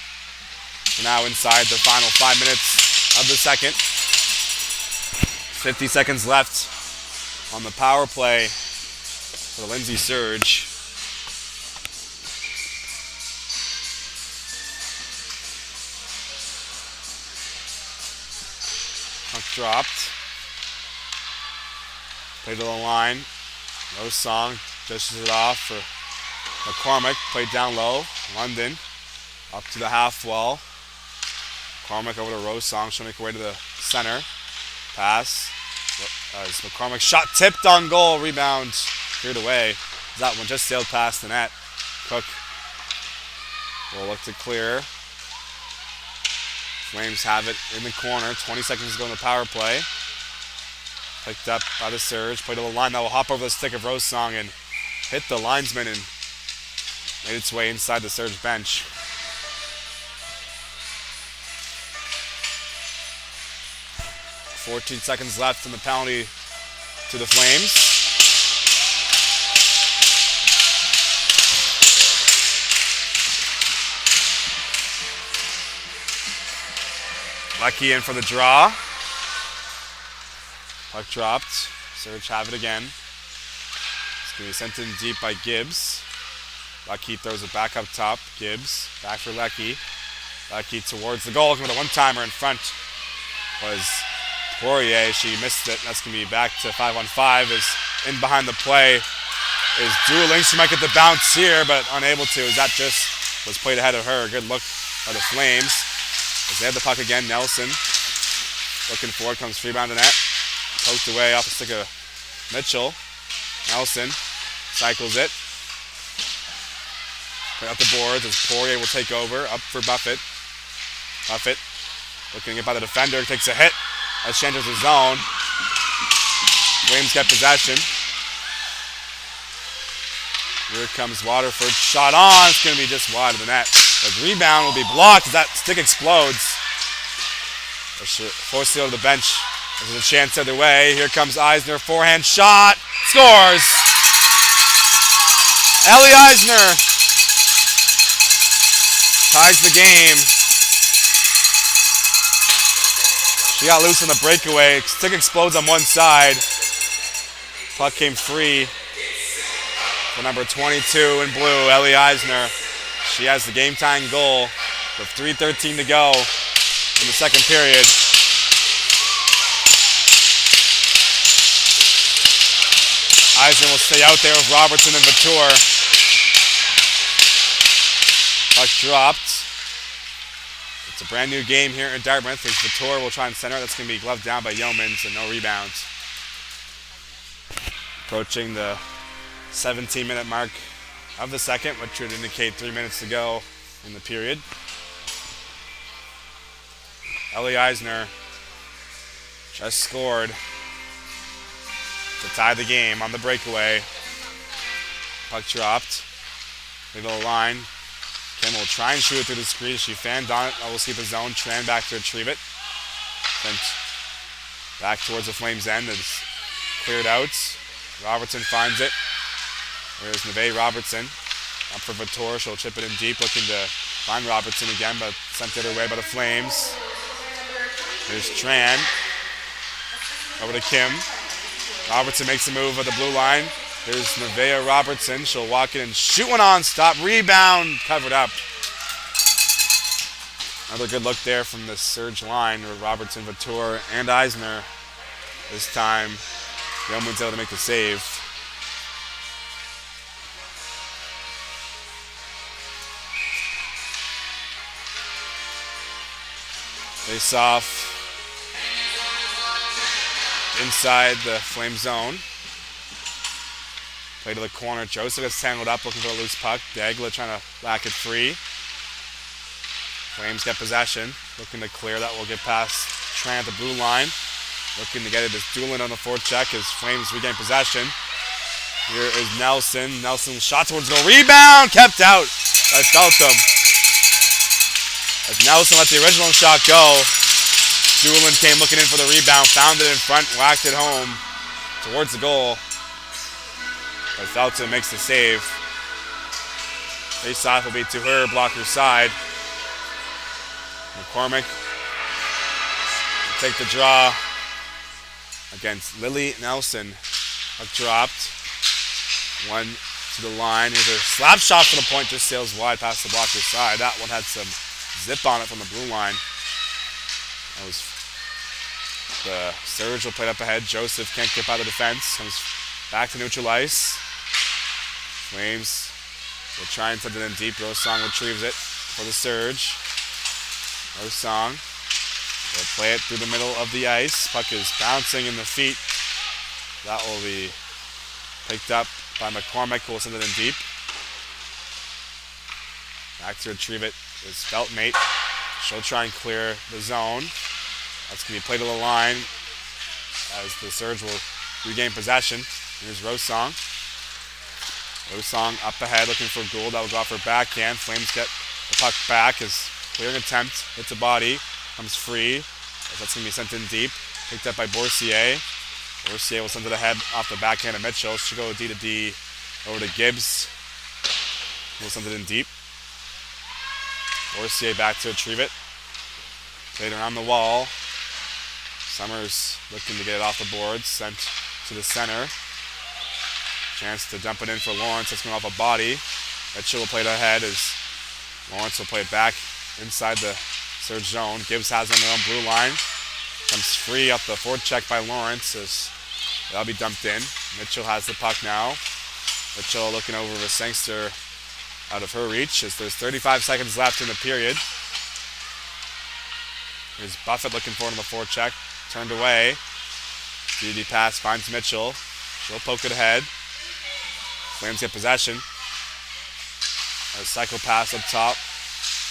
So now inside the final 5 minutes of the second. 50 seconds left on the power play for the Lindsay Surge. Puck dropped. Played to the line. No song. Dishes it off for McCormick. Played down low. London up to the half wall. McCormick over to Rosong. She'll make her way to the center. Pass. As McCormick shot tipped on goal. Rebound cleared away. That one just sailed past the net. Cook will look to clear. Flames have it in the corner. 20 seconds to go in the power play. Picked up by the Surge. Played to the line. That will hop over the stick of Rosong and hit the linesman and made its way inside the Surge bench. .14 seconds left in the penalty to the Flames. Leckie in for the draw. Puck dropped. Surge have it again. It's going to be sent in deep by Gibbs. Leckie throws it back up top. Gibbs back for Leckie. Leckie towards the goal. Looking for the one-timer in front was Poirier. She missed it. That's going to be back to 5-on-5 as in behind the play is dueling. She might get the bounce here, but unable to as that just was played ahead of her. Good look by the Flames. As they have the puck again, Nelson looking for it, comes free bound to net. Poked away off the stick of Mitchell. Nelson cycles it. Put out the boards as Poirier will take over. Up for Buffett. Buffett looking to get by the defender, takes a hit as she enters the zone. Flames get possession. Here comes Waterford. Shot on. It's going to be just wide of the net. The rebound will be blocked as that stick explodes. Forced to go to the bench. There's a chance either way. Here comes Eisner. Forehand shot. Scores. Ellie Eisner ties the game. She got loose on the breakaway. Stick explodes on one side. Puck came free for number 22 in blue, Ellie Eisner. She has the game-tying goal with 3:13 to go in the second period. Eisner will stay out there with Robertson and Vautour. Puck dropped. It's a brand new game here in Dartmouth. As Vitor will try and center. That's going to be gloved down by Yeomans, so no rebounds. Approaching the 17-minute mark of the second, which would indicate 3 minutes to go in the period. Ellie Eisner just scored to tie the game on the breakaway. Puck dropped. Middle of the line. Kim will try and shoot it through the screen. She fanned on it. Will see the zone. Tran back to retrieve it. Sent back towards the Flames' end. It's cleared out. Robertson finds it. There's Neve Robertson. Up for Vitor. She'll chip it in deep, looking to find Robertson again, but sent the other way by the Flames. There's Tran. Over to Kim. Robertson makes a move at the blue line. There's Nevaeh Robertson. She'll walk in and shoot one on. Stop. Rebound. Covered up. Another good look there from the Surge line with Robertson, Vitor, and Eisner. This time, Yeoman's able to make the save. Face off inside the Flame zone. Play to the corner. Joseph is tangled up looking for a loose puck. Dagla trying to whack it free. Flames get possession. Looking to clear. That will get past Tran at the blue line. Looking to get it as Doolin on the forecheck as Flames regain possession. Here is Nelson. Nelson shot towards goal. Rebound! Kept out. I felt them. As Nelson let the original shot go, Doolin came looking in for the rebound, found it in front, whacked it home towards the goal. But Felton makes the save. Face-off will be to her blocker side. McCormick will take the draw against Lily Nelson. Puck dropped. One to the line. Here's a slap shot for the point, just sails wide past the blocker's side. That one had some zip on it from the blue line. That was the Surge will play it up ahead. Joseph can't get by the defense. Comes back to neutral ice. Flames will try and send it in deep. Rosong retrieves it for the Surge. Rosong will play it through the middle of the ice. Puck is bouncing in the feet. That will be picked up by McCormick, who will send it in deep. Back to retrieve it is Feltmate. She'll try and clear the zone. That's going to be played to the line as the Surge will regain possession. Here's Rosong. Rosong up ahead looking for Gould. That will go off her backhand. Flames get the puck back as clearing attempt. Hits a body. Comes free. That's going to be sent in deep. Picked up by Boursier. Boursier will send it ahead off the backhand of Mitchell. She'll go D to D over to Gibbs. We'll send it in deep. Boursier back to retrieve it. Played around the wall. Summers looking to get it off the boards. Sent to the center. Chance to dump it in for Lawrence. That's going off a body. Mitchell will play it ahead as Lawrence will play it back inside the Surge zone. Gibbs has it on their own blue line. Comes free off the forward check by Lawrence as that'll be dumped in. Mitchell has the puck now. Mitchell looking over the Sangster out of her reach as there's 35 seconds left in the period. Here's Buffett looking for it on the forward check. Turned away. DD pass finds Mitchell. She'll poke it ahead. Flames get possession. A cycle pass up top.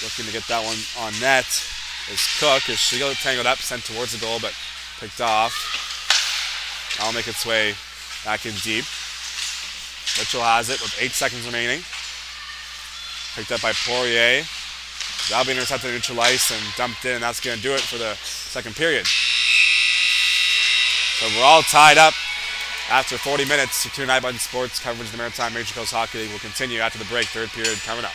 Looking to get that one on net is Cook as she got tangled up, sent towards the goal, but picked off. That'll make its way back in deep. Mitchell has it with 8 seconds remaining. Picked up by Poirier. That'll be intercepted in neutral ice and dumped in, and that's going to do it for the second period. So we're all tied up after 40 minutes. Your 2 Button Sports coverage of the Maritime Major Coast Hockey League will continue after the break. Third period coming up.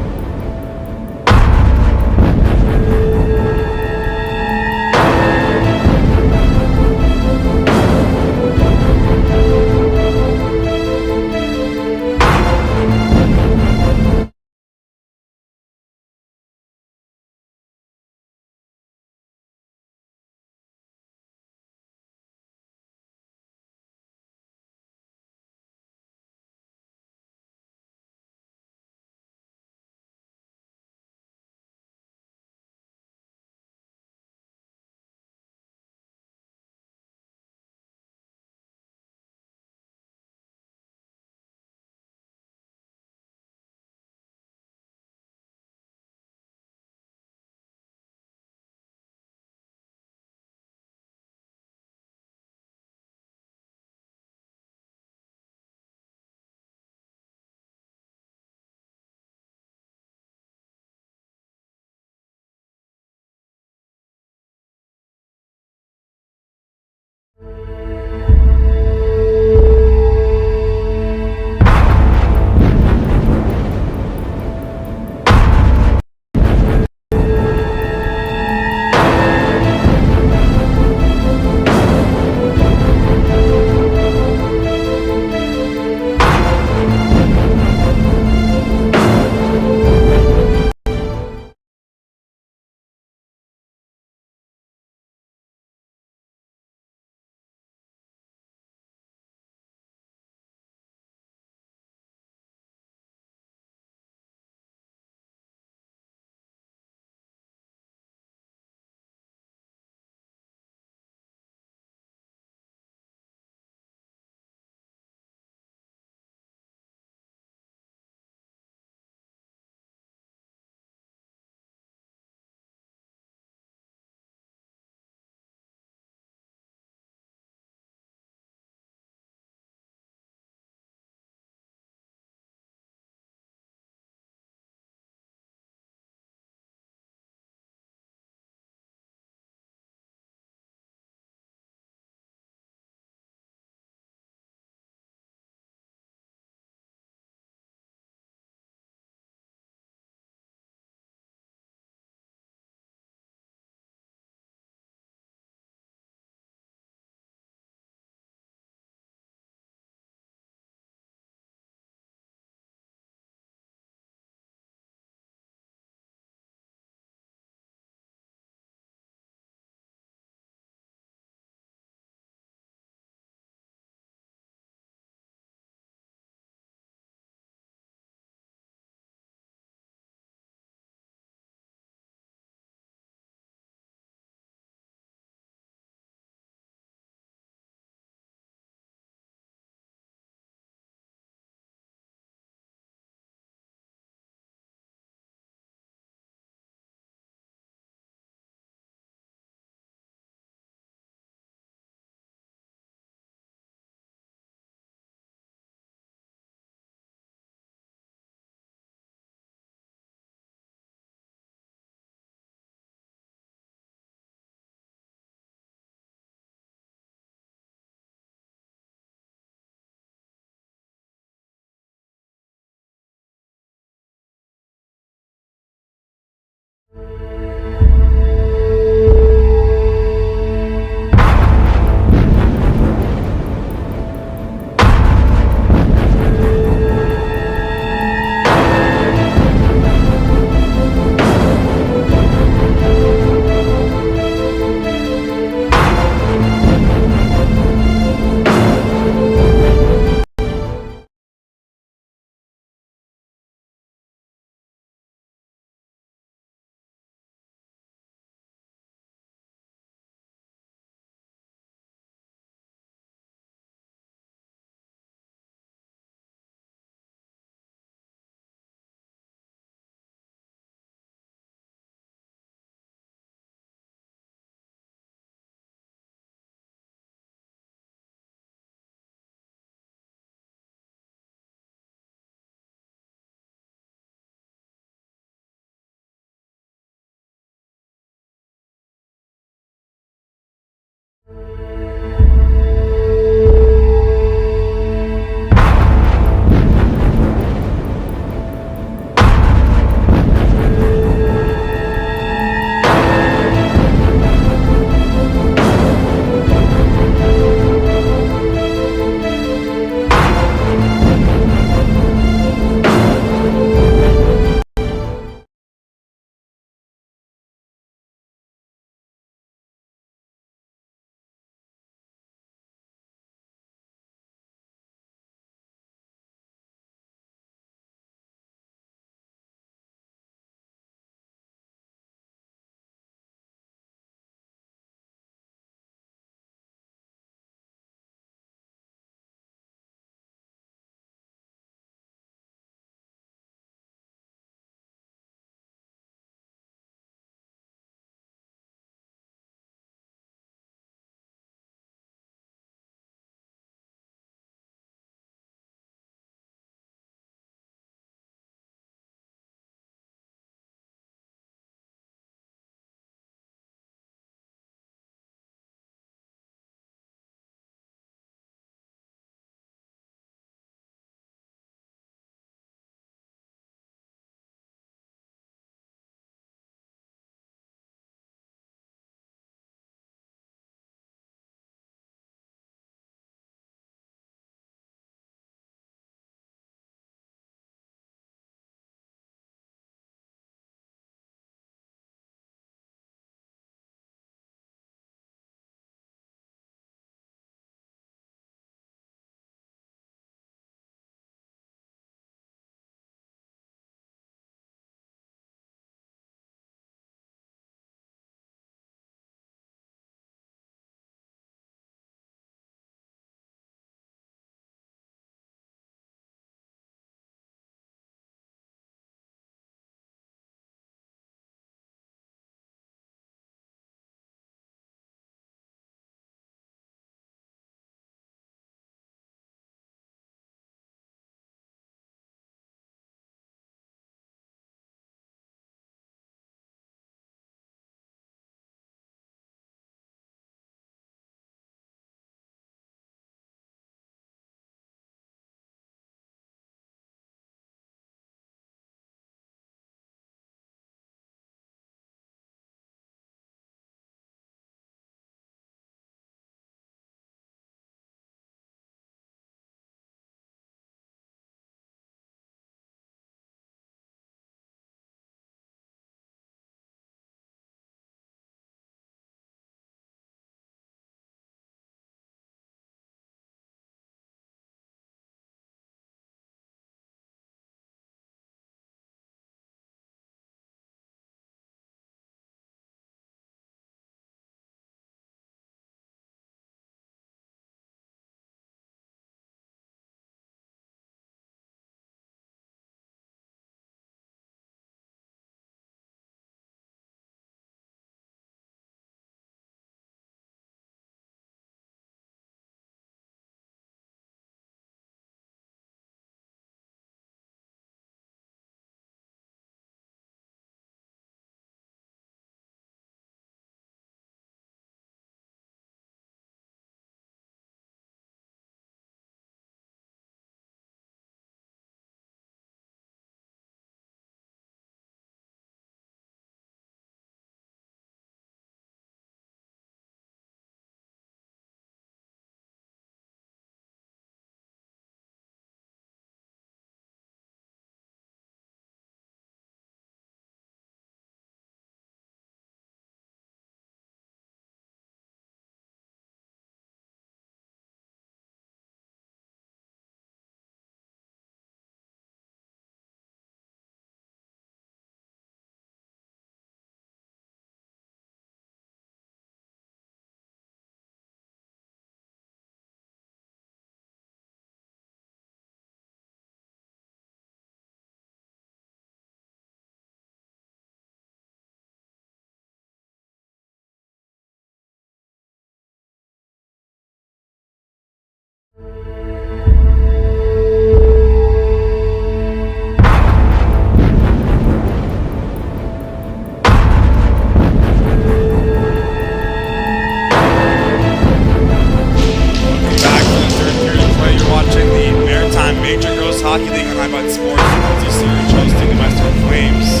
Hockey League on High Button Sports. Lindsay Surge hosting the Western Flames.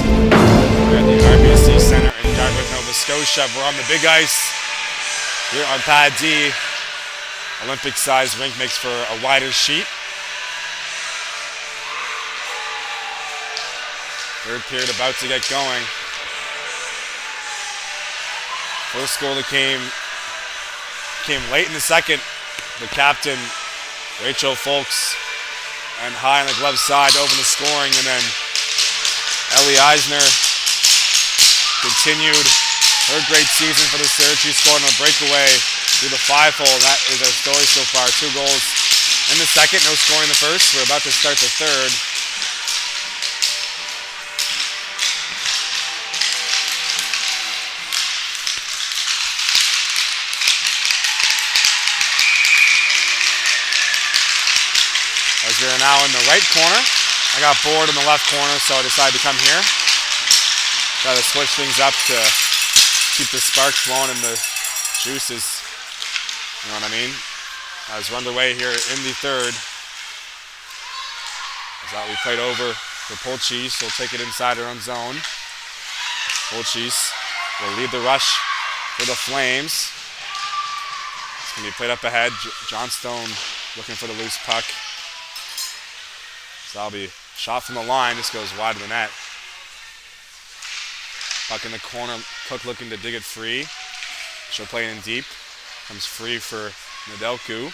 We're at the RBC Center in Dartmouth, Nova Scotia. We're on the big ice here on Pad D. Olympic-sized rink makes for a wider sheet. Third period about to get going. First goal that came late in the second. The captain, Rachel Folks, and high on the glove side to open the scoring, and then Ellie Eisner continued her great season for the Surge. She scored on a breakaway through the 5-hole, and that is our story so far. 2 goals in the second, no scoring in the first. We're about to start the third. As we are now in the right corner. I got bored in the left corner, so I decided to come here. Try to switch things up to keep the sparks flowing and the juices, you know what I mean? As we're underway here in the third. As that we played over for Polchis, so we'll take it inside our own zone. Polchis will lead the rush for the Flames. It's going to be played up ahead. Johnstone looking for the loose puck. So that'll be shot from the line. This goes wide of the net. Puck in the corner. Cook looking to dig it free. She'll play it in deep. Comes free for Nedelku.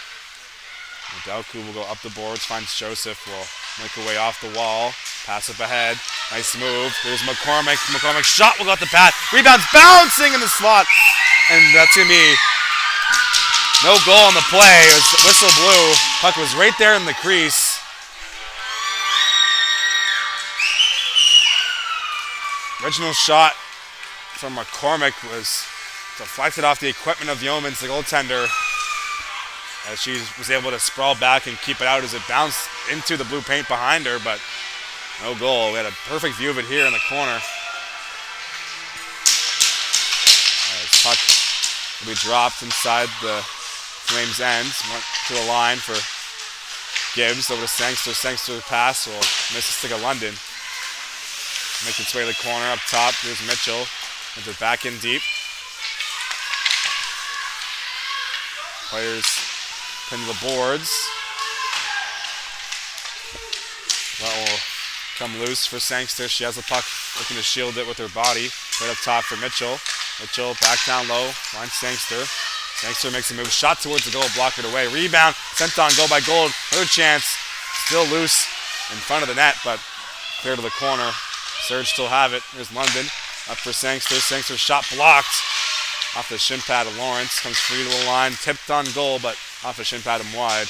Nedelku will go up the boards. Finds Joseph. Will make her way off the wall. Pass up ahead. Nice move. Here's McCormick. McCormick's shot will go up the path. Rebounds bouncing in the slot. And that's going to be no goal on the play. It was whistle blew. Puck was right there in the crease. Original shot from McCormick was deflected off the equipment of Yeomans, the goaltender, as she was able to sprawl back and keep it out as it bounced into the blue paint behind her, but no goal. We had a perfect view of it here in the corner. As puck will be dropped inside the Flames' ends. Went to the line for Gibbs over to Sangster. Sangster pass will miss the stick of London. Makes its way to the corner up top. Here's Mitchell. Puts it back in deep. Players pin to the boards. That will come loose for Sangster. She has the puck, looking to shield it with her body. Right up top for Mitchell. Mitchell back down low. Finds Sangster. Sangster makes a move. Shot towards the goal. Blocked it away. Rebound. Sent on goal by Gold. Another chance. Still loose in front of the net, but clear to the corner. Surge still have it. Here's London. Up for Sangster. Sangster's shot blocked off the shin pad of Lawrence. Comes free to the line. Tipped on goal, but off the shin pad and wide.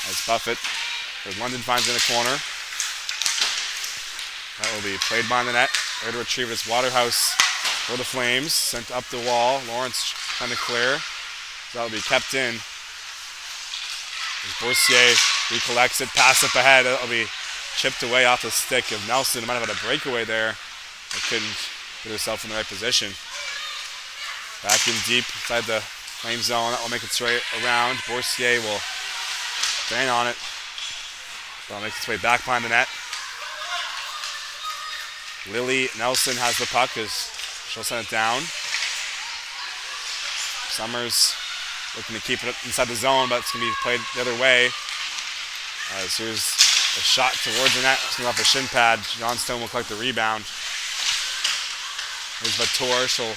As Buffett. As London finds in a corner. That will be played behind the net. There to retrieve it. Waterhouse for the Flames. Sent up the wall. Lawrence trying to clear. So that will be kept in. As Boursier recollects it. Pass up ahead. That will be chipped away off the stick of Nelson. Might have had a breakaway there, but couldn't get herself in the right position. Back in deep inside the Flame zone. That will make its way around. Boursier will bang on it. That'll make its way back behind the net. Lily Nelson has the puck as she'll send it down. Summers looking to keep it inside the zone, but it's going to be played the other way. As here's a shot towards the net. It's going off a shin pad. Johnstone will collect the rebound. Here's Vatour. She'll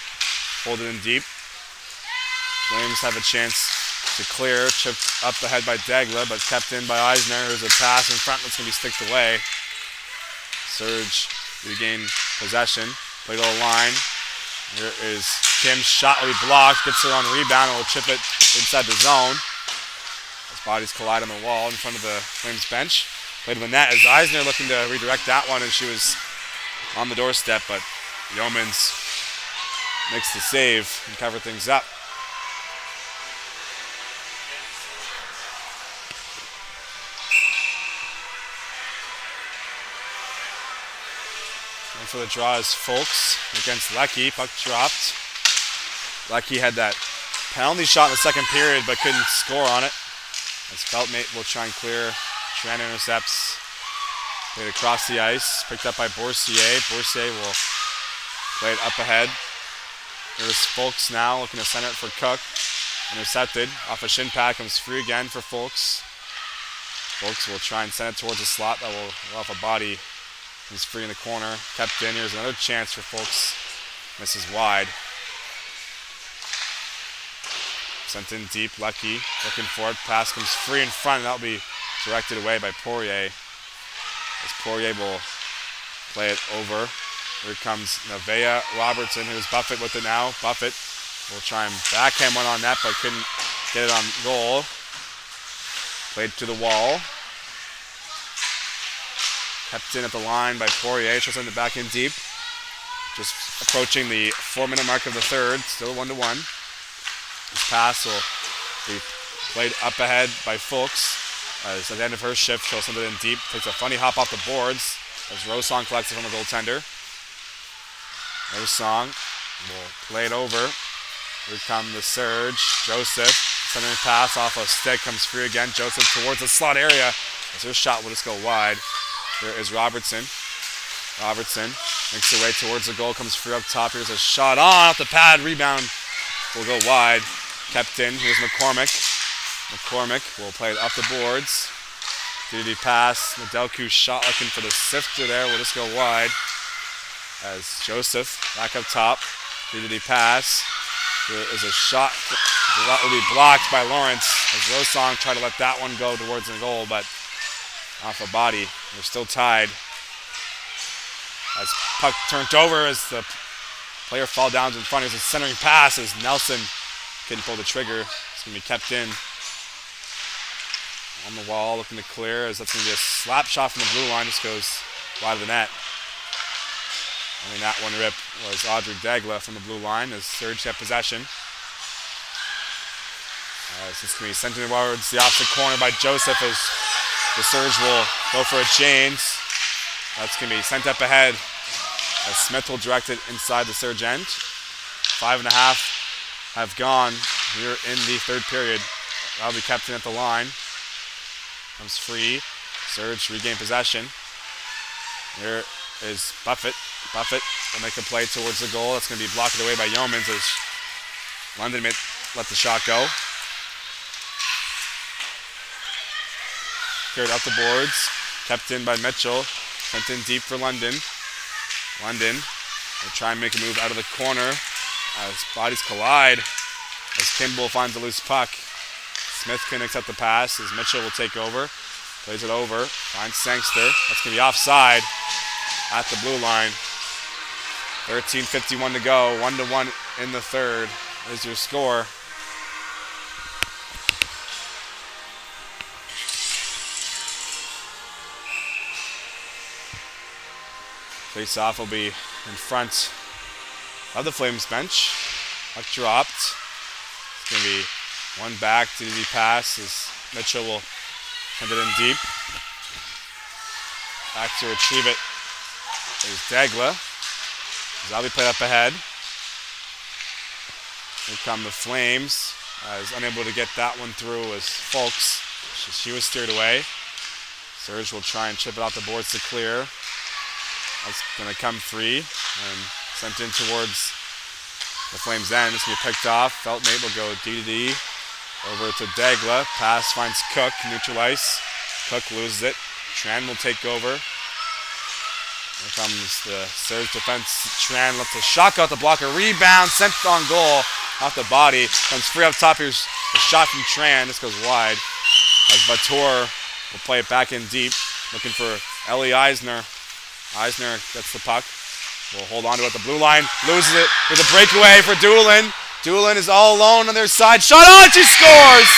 hold it in deep. Flames have a chance to clear. Chipped up ahead by Degla, but kept in by Eisner. There's a pass in front that's going to be sticked away. Surge regain possession. Play to the line. Here is Kim's shot will be blocked. Gets her on the rebound and will chip it inside the zone. As bodies collide on the wall in front of the Flames bench. Played to the net as Eisner looking to redirect that one, and she was on the doorstep, but Yeomans makes the save and cover things up. And for the draw is Folks against Lecky. Puck dropped. Lecky had that penalty shot in the second period, but couldn't score on it. As Feltmate will try and clear. Tran intercepts. Played across the ice, picked up by Boursier. Boursier will play it up ahead. There's Folks now looking to center it for Cook. Intercepted. Off a shin pad, comes free again for Folks. Folks will try and send it towards the slot. That will go off a body. He's free in the corner. Kept in. Here's another chance for Folks. Misses wide. Sent in deep. Lucky looking for it. Pass comes free in front. And that'll be directed away by Poirier. As Poirier will play it over. Here comes Nevaeh Robertson. Here's Buffett with it now. Buffett will try and backhand one on net, but couldn't get it on goal. Played to the wall. Kept in at the line by Poirier. Tries to send it back in deep. Just approaching the 4-minute mark of the third. Still 1-1. This pass will be played up ahead by Folks. As at the end of her shift, she'll send it in deep. Takes a funny hop off the boards as Rosong collects it from the goaltender. Rosong will play it over. Here come the surge. Joseph, centering pass off a stick, comes free again. Joseph towards the slot area. As her shot will just go wide. Here is Robertson. Robertson makes her way towards the goal, comes free up top. Here's a shot on off the pad. Rebound will go wide. Kept in. Here's McCormick. McCormick will play it up the boards. DD pass. Nedelku's shot looking for the sifter there. Will just go wide. As Joseph back up top. DD pass. There is a shot that will be blocked by Lawrence. As Rosong tried to let that one go towards the goal, but off a body. They're still tied. As puck turned over as the player fall down in front. Here's a centering pass as Nelson couldn't pull the trigger. It's going to be kept in. On the wall, looking to clear as that's going to be a slap shot from the blue line. Just goes wide of the net. Only that one rip was Audrey Dagla from the blue line as Surge kept possession. It's going to be sent towards the opposite corner by Joseph as the Surge will go for a change. That's going to be sent up ahead as Smith will direct it inside the Surge end. 5.5 have gone here in the third period. That'll be kept in at the line. Comes free. Surge regain possession. Here is Buffett. Buffett will make a play towards the goal. That's going to be blocked away by Yeomans as London may let the shot go. Carried up the boards. Kept in by Mitchell. Sent in deep for London. London will try and make a move out of the corner as bodies collide as Kimball finds a loose puck. Smith can accept the pass as Mitchell will take over. Plays it over. Finds Sangster. That's going to be offside at the blue line. 13:51 to go. 1-1 in the third is your score. Face-off will be in front of the Flames bench. Puck dropped. It's going to be one back to the pass as Mitchell will send it in deep. Back to retrieve it is Dagla. That'll be played up ahead. Here come the Flames. Is unable to get that one through as Folks. She was steered away. Surge will try and chip it off the boards to clear. That's going to come free and sent in towards the Flames end. It's going to be picked off. Feltmate will go D-to-D. Over to Dagla. Pass finds Cook. Neutral ice. Cook loses it. Tran will take over. Here comes the Surge defense. Tran lets a shot go out the blocker. Rebound. Sent on goal. Off the body. Comes free up top. Here's a shot from Tran. This goes wide. As Batur will play it back in deep. Looking for Ellie Eisner. Eisner gets the puck. Will hold on to it at the blue line. Loses it. With a breakaway for Doolin. Doolin is all alone on their side. Shot on, she scores!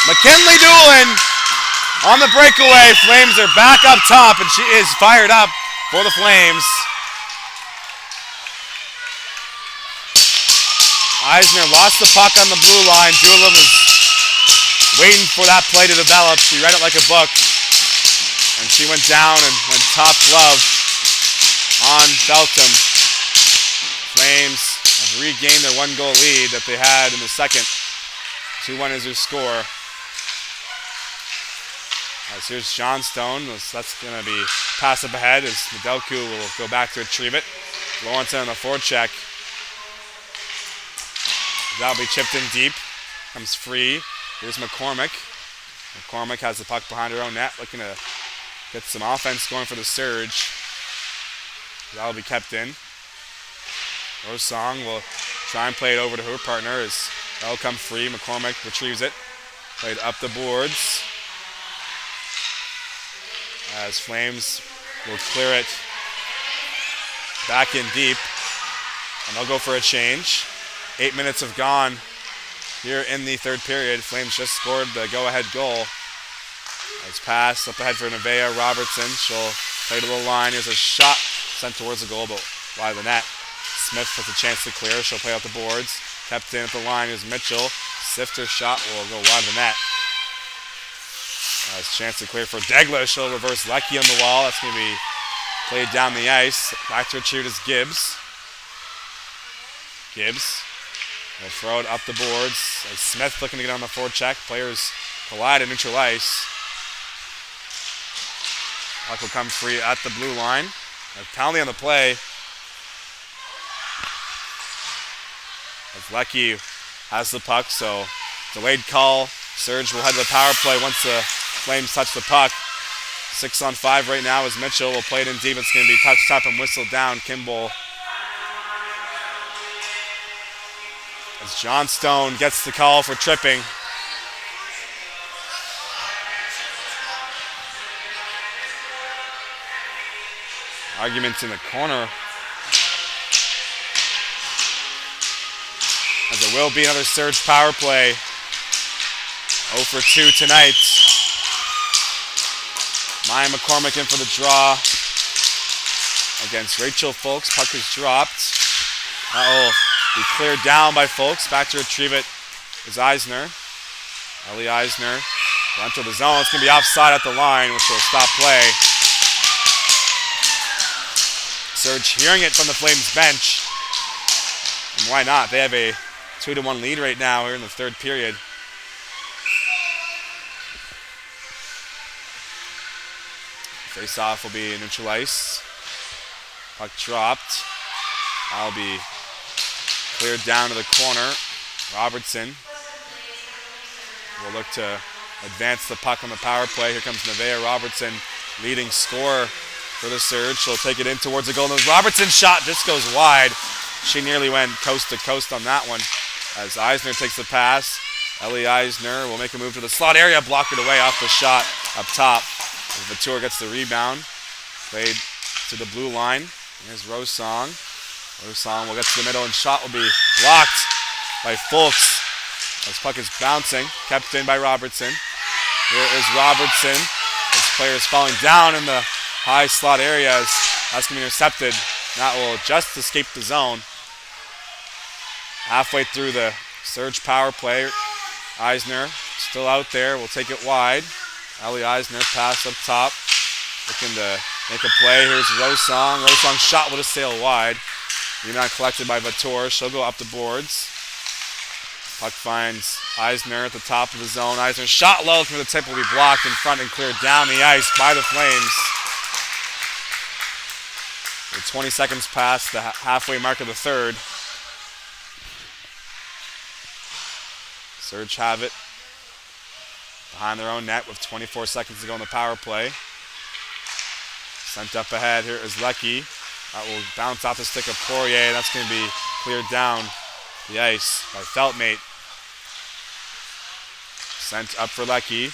McKinley Doolin on the breakaway. Flames are back up top, and she is fired up for the Flames. Eisner lost the puck on the blue line. Doolin was waiting for that play to develop. She read it like a book, and she went down and went top glove on Feltham. Flames have regained their one-goal lead that they had in the second. 2-1 is their score. As here's Johnstone. That's going to be pass up ahead as Medelku will go back to retrieve it. Lawrence on the forecheck. That'll be chipped in deep. Comes free. Here's McCormick. McCormick has the puck behind her own net, looking to get some offense going for the Surge. That'll be kept in. Rosong will try and play it over to her partner as that'll come free. McCormick retrieves it. Played up the boards. As Flames will clear it back in deep. And they'll go for a change. 8 minutes have gone here in the third period. Flames just scored the go-ahead goal. As pass up ahead for Nevaeh Robertson. She'll play to the line. Here's a shot sent towards the goal, but wide of the net. Smith has a chance to clear. She'll play out the boards. Kept in at the line is Mitchell. Sifter shot will go wide of the net. Has a chance to clear for Degla. She'll reverse Lecky on the wall. That's going to be played down the ice. Back to retrieve is Gibbs. Gibbs will throw it up the boards. As Smith looking to get on the forecheck. Players collide at neutral ice. Puck will come free at the blue line. A penalty on the play. As Lecky has the puck, so delayed call. Surge will head to the power play once the Flames touch the puck. 6-on-5 right now as Mitchell will play it in deep. It's going to be touched up and whistled down. Kimball. As Johnstone gets the call for tripping. Arguments in the corner. As it will be another Surge power play. 0 for 2 tonight. Maya McCormick in for the draw against Rachel Folks. Puck is dropped. That will be cleared down by Folks. Back to retrieve it is Eisner. Ellie Eisner will enter the zone. It's going to be offside at the line, which will stop play. Surge hearing it from the Flames bench. And why not? They have a 2-1 lead right now here in the third period. Face-off will be neutral ice. Puck dropped. That'll be cleared down to the corner. Robertson will look to advance the puck on the power play. Here comes Nevaeh Robertson, leading scorer for the Surge. She'll take it in towards the goal. And Robertson's shot just goes wide. She nearly went coast to coast on that one. As Eisner takes the pass. Ellie Eisner will make a move to the slot area, block it away off the shot up top. As Vautour gets the rebound. Played to the blue line. Here's Rosong. Rosong will get to the middle and shot will be blocked by Fulks. As puck is bouncing, kept in by Robertson. Here is Robertson. As players falling down in the high slot areas. That's going to be intercepted. That will just escape the zone. Halfway through the Surge power play. Eisner still out there. Will take it wide. Ellie Eisner pass up top. Looking to make a play. Here's Rosong. Rosong's shot will just sail wide. Rebound collected by Vautour. She'll go up the boards. Puck finds Eisner at the top of the zone. Eisner's shot low from the tip will be blocked in front and cleared down the ice by the Flames. With 20 seconds past the halfway mark of the third. Surge have it behind their own net with 24 seconds to go in the power play. Sent up ahead. Here is Lecky. That will bounce off the stick of Poirier. That's going to be cleared down the ice by Feltmate. Sent up for Lecky.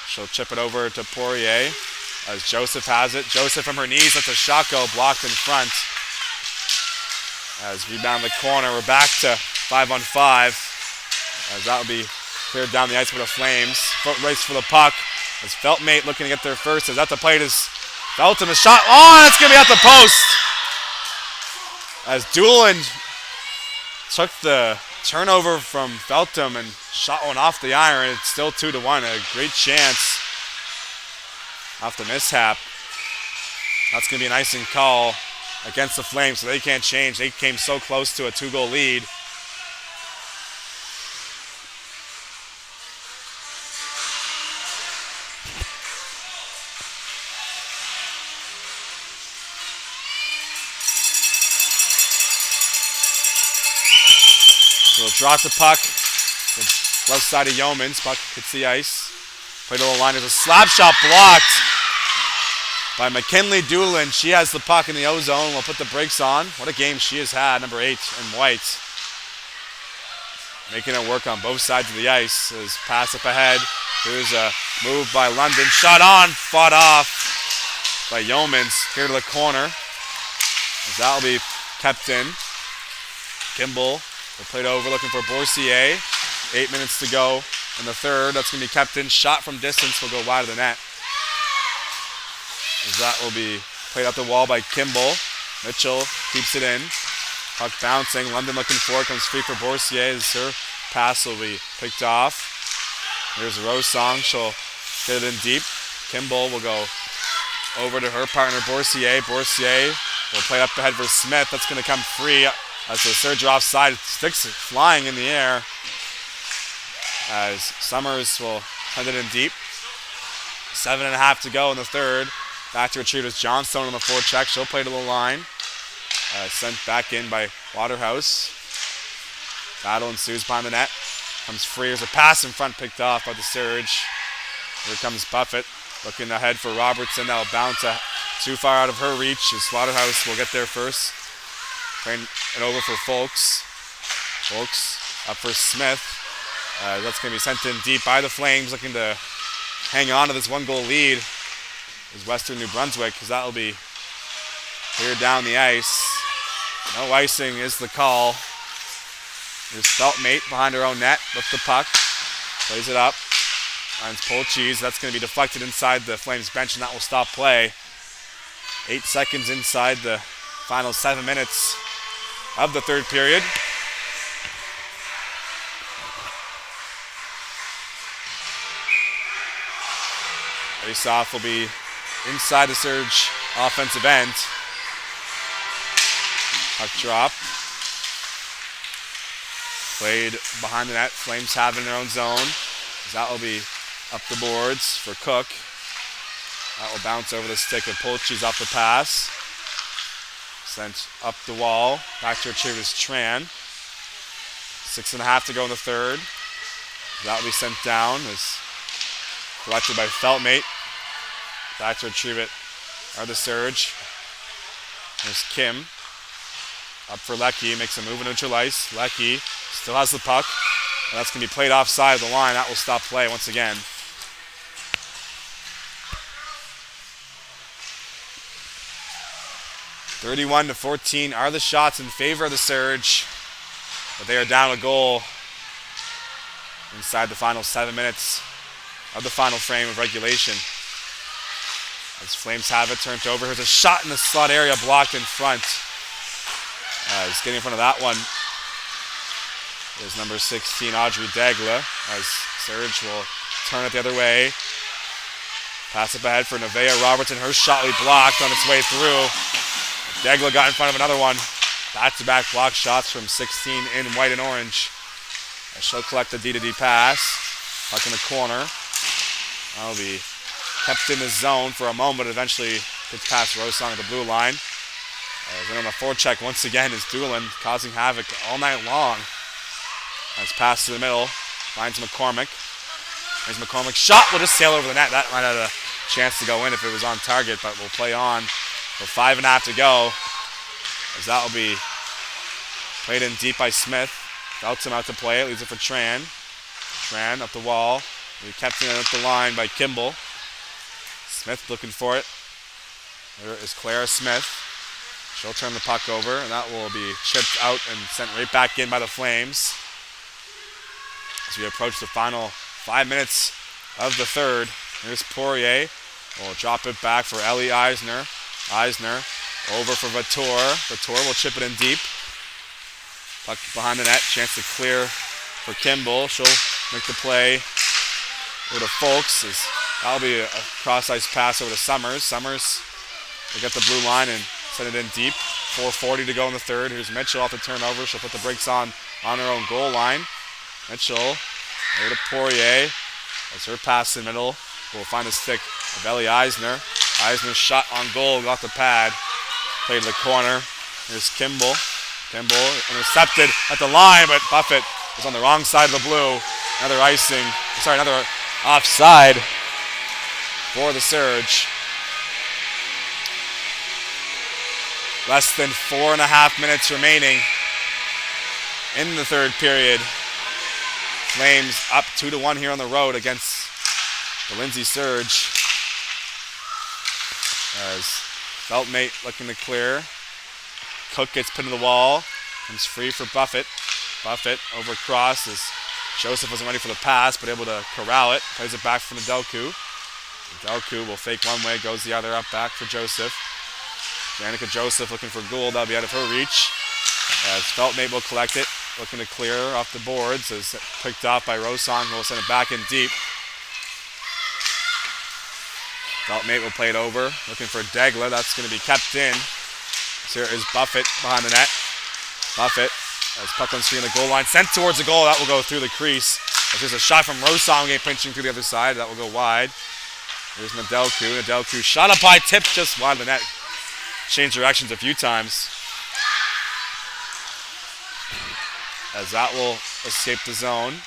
She'll chip it over to Poirier as Joseph has it. Joseph from her knees lets a shot go, blocked in front. As rebound the corner, we're back to 5-on-5. As that will be cleared down the ice for the Flames. Foot race for the puck. As Feltmate looking to get there first. As at the plate is Felton. A shot. Oh, that's going to be at the post. As Dooland took the turnover from Feltham and shot one off the iron. It's still 2-1. A great chance off the mishap. That's going to be an icing call against the Flames, so they can't change. They came so close to a 2-goal lead. She'll drop the puck. The left side of Yeoman's. Puck hits the ice. Played to the line. There's a slap shot blocked by McKinley Doolin. She has the puck in the O-zone. We'll put the brakes on. What a game she has had. Number 8 in white. Making it work on both sides of the ice. There's pass up ahead. Here's a move by London. Shot on. Fought off by Yeomans. Here to the corner. As that will be kept in. Kimball will play it over looking for Boursier. 8 minutes to go in the third. That's going to be kept in. Shot from distance will go wide of the net. As that will be played up the wall by Kimball. Mitchell keeps it in. Puck bouncing. London looking for it. Comes free for Boursier. As her pass will be picked off. Here's Rosong. She'll get it in deep. Kimball will go over to her partner Boursier. Boursier will play up ahead for Smith. That's going to come free as the surge offside. Sticks flying in the air. As Summers will send it in deep. 7.5 to go in the third. Back to retrievers. Johnstone on the forecheck. She'll play to the line. Sent back in by Waterhouse. Battle ensues behind the net. Comes free. There's a pass in front picked off by the surge. Here comes Buffett. Looking ahead for Robertson. That'll bounce too far out of her reach as Waterhouse will get there first. Playing it over for Folks. Folks up for Smith. That's going to be sent in deep by the Flames. Looking to hang on to this 1-goal lead is Western New Brunswick, because that will be here down the ice. No icing is the call. Here's Feltmate behind her own net. Lift the puck. Plays it up. Finds Polcheese. That's going to be deflected inside the Flames bench, and that will stop play. 8 seconds inside the final 7 minutes of the third period. Face-off will be inside the Surge offensive end. Puck drop. Played behind the net. Flames have it in their own zone. That will be up the boards for Cook. That will bounce over the stick of Polcheese off the pass. Sent up the wall. Back to retrievers Tran. 6.5 to go in the third. That will be sent down. As collected by Feltmate. Back to retrieve it are the Surge. There's Kim. Up for Leckie. Makes a move in neutral ice. Leckie still has the puck. And that's going to be played offside of the line. That will stop play once again. (31-14) are the shots in favor of the Surge. But they are down a goal inside the final 7 minutes of the final frame of regulation. As Flames have it turned over. Here's a shot in the slot area blocked in front. He's getting in front of that one. There's number 16, Audrey Dagla, as Surge will turn it the other way. Pass it ahead for Nevaeh Robertson. Her shot will be blocked on its way through. Dagla got in front of another one. Back-to-back block shots from 16 in white and orange. As she'll collect the D-to-D pass. Puck in the corner. That'll be kept in the zone for a moment. Eventually gets past Rosong at the blue line. Then on the forecheck once again is Doolin, causing havoc all night long. As pass to the middle, finds McCormick. There's McCormick. Shot will just sail over the net. That might have a chance to go in if it was on target, but we'll play on for 5.5 to go. As that will be played in deep by Smith. Belts him out to play it, leaves it for Tran. Tran up the wall. We kept it at the line by Kimball. Smith looking for it. There is Clara Smith. She'll turn the puck over, and that will be chipped out and sent right back in by the Flames. As we approach the final 5 minutes of the third, here's Poirier. We'll drop it back for Ellie Eisner. Eisner over for Vautour. Vautour will chip it in deep. Puck behind the net, chance to clear for Kimball. She'll make the play over to Folks. That'll be a cross-ice pass over to Summers. Summers will get the blue line and send it in deep. 4:40 to go in the third. Here's Mitchell off the turnover. She'll put the brakes on her own goal line. Mitchell over to Poirier. As her pass in the middle. We'll find the stick of Ellie Eisner. Eisner's shot on goal, got the pad. Play to the corner. Here's Kimball. Kimball intercepted at the line, but Buffett was on the wrong side of the blue. Another offside for the Surge. Less than 4.5 minutes remaining in the third period. Flames up 2-1 here on the road against the Lindsay Surge. As Feltmate looking to clear. Cook gets pinned to the wall. Comes free for Buffett. Buffett over cross as Joseph wasn't ready for the pass, but able to corral it. Plays it back from Nedelku. Nedelku will fake one way, goes the other, up back for Joseph. Danica Joseph looking for Gould, that'll be out of her reach. As Feltmate will collect it, looking to clear off the boards, as picked off by Rosong, who will send it back in deep. Feltmate will play it over, looking for Degla, that's going to be kept in. So here is Buffett behind the net. Buffett, as puck comes free on the goal line, sent towards the goal, that will go through the crease. There's a shot from Rosong, pinching through the other side, that will go wide. Here's Nedelku. Nedelku shot up high, tipped just wide of the net. Changed directions a few times. As that will escape the zone.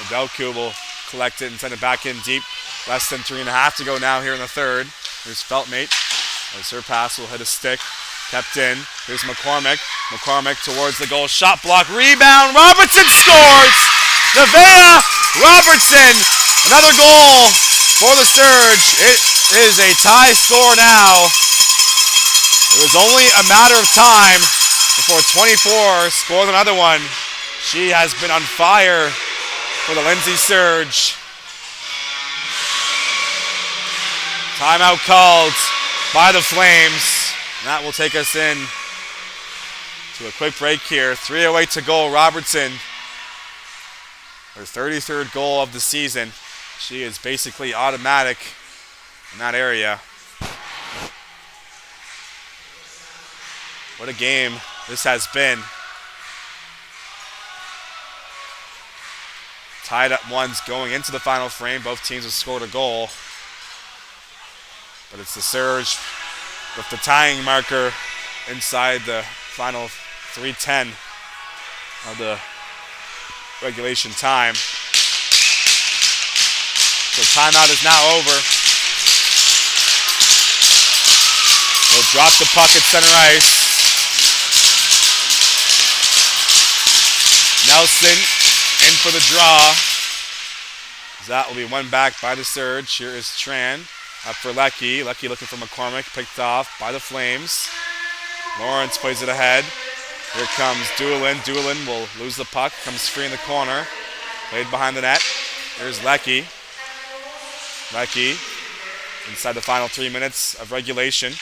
Nedelku will collect it and send it back in deep. Less than 3.5 to go now here in the third. Here's Feltmate. As her pass will hit a stick. Kept in. Here's McCormick. McCormick towards the goal. Shot block. Rebound. Robertson scores! Nevaeh Robertson. Another goal for the Surge. It is a tie score now. It was only a matter of time before 24 scored another one. She has been on fire for the Lindsay Surge. Timeout called by the Flames. And that will take us in to a quick break here. 3:08 to go. Robertson, her 33rd goal of the season. She is basically automatic in that area. What a game this has been. Tied up ones going into the final frame. Both teams have scored a goal. But it's the Surge with the tying marker inside the final 3:10 of the regulation time. So timeout is now over. They'll drop the puck at center ice. Nelson in for the draw. That will be won back by the Surge. Here is Tran up for Leckie. Leckie looking for McCormick. Picked off by the Flames. Lawrence plays it ahead. Here comes Doolin. Doolin will lose the puck. Comes free in the corner. Played behind the net. Here's Leckie. Leckie inside the final 3 minutes of regulation.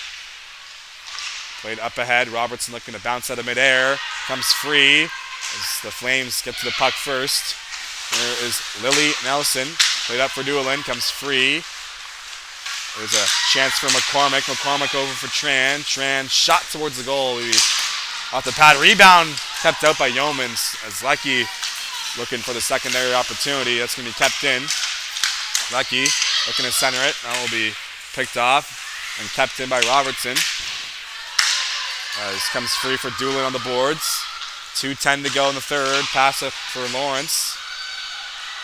Played up ahead. Robertson looking to bounce out of midair. Comes free as the Flames get to the puck first. Here is Lily Nelson. Played up for Doolin. Comes free. There's a chance for McCormick. McCormick over for Tran. Tran shot towards the goal. Off the pad. Rebound kept out by Yeomans as Leckie looking for the secondary opportunity. That's going to be kept in. Leckie looking to center it. That will be picked off and kept in by Robertson. This comes free for Doolin on the boards. 2:10 to go in the third. Pass up for Lawrence.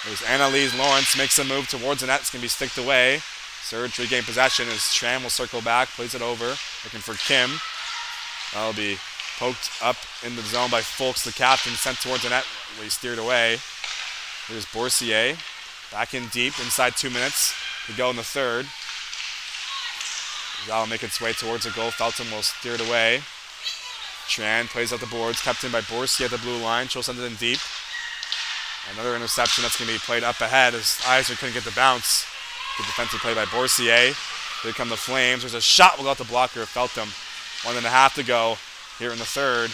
There's Annalise Lawrence. Makes a move towards the net. It's going to be sticked away. Surge regain possession as Tran will circle back. Plays it over. Looking for Kim. That'll be poked up in the zone by Folks, the captain. Sent towards the net. He steered away. Here's Boursier. Back in deep. Inside 2 minutes to go in the third. That'll make its way towards the goal. Felton will steer it away. Tran plays out the boards. Kept in by Boursier at the blue line. She'll send it in deep. Another interception that's going to be played up ahead as Eisner couldn't get the bounce. Good defensive play by Boursier. Here come the Flames. There's a shot without the blocker. Feltham. 1.5 to go here in the third.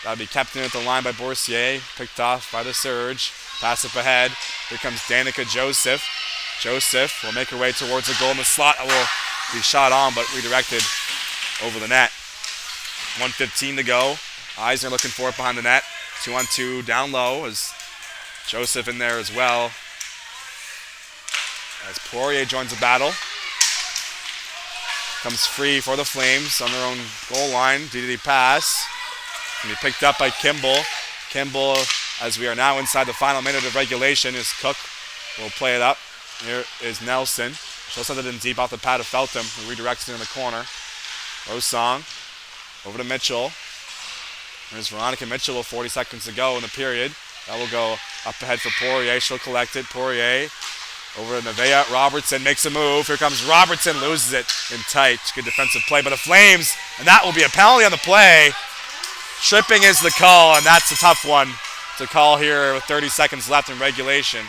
That'll be kept in at the line by Boursier. Picked off by the Surge. Pass up ahead. Here comes Danica Joseph. Joseph will make her way towards the goal in the slot. It will be shot on but redirected over the net. 1:15 to go. Eisner looking for it behind the net. 2-on-2 down low as Joseph in there as well. As Poirier joins the battle. Comes free for the Flames on their own goal line. DDD pass. Can be picked up by Kimball. Kimball, as we are now inside the final minute of regulation, is Cook. Will play it up. Here is Nelson. She'll send it in deep off the pad of Feltham, who redirects it in the corner. Rosong over to Mitchell. There's Veronica Mitchell with 40 seconds to go in the period. That will go up ahead for Poirier. She'll collect it. Poirier over to Nevaeh. Robertson makes a move. Here comes Robertson, loses it in tight. Good defensive play by the Flames, and that will be a penalty on the play. Tripping is the call, and that's a tough one to call here with 30 seconds left in regulation.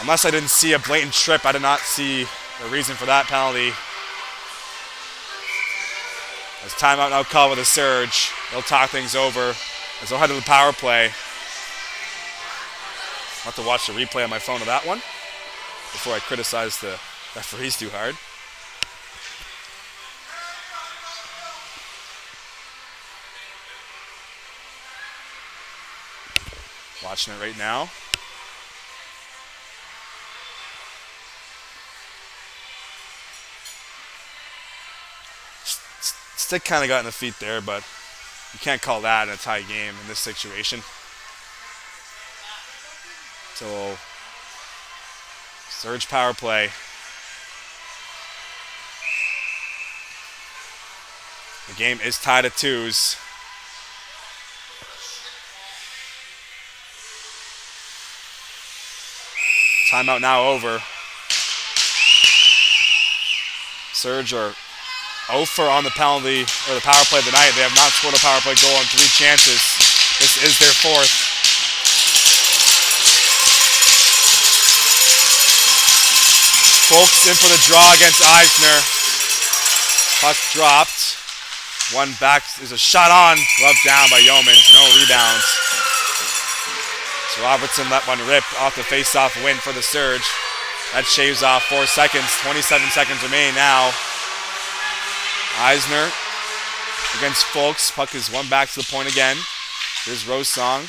Unless I didn't see a blatant trip, I did not see the reason for that penalty. As timeout now called with a surge. They'll talk things over as they'll head to the power play. I'll have to watch the replay on my phone of that one before I criticize the referees too hard. Watching it right now. Stick kind of got in the feet there, but you can't call that in a tie game in this situation. So, surge power play. The game is tied at 2s. Timeout now over. Surge are 0 for on the penalty or the power play of the night. They have not scored a power play goal on 3 chances. This is their 4th. Folks in for the draw against Eisner. Puck dropped. One back is a shot on. Glove down by Yeomans. No rebounds. So Robertson let one rip off the face-off win for the Surge. That shaves off 4 seconds. 27 seconds remain now. Eisner against Folks. Puck is one back to the point again. Here's Rosong.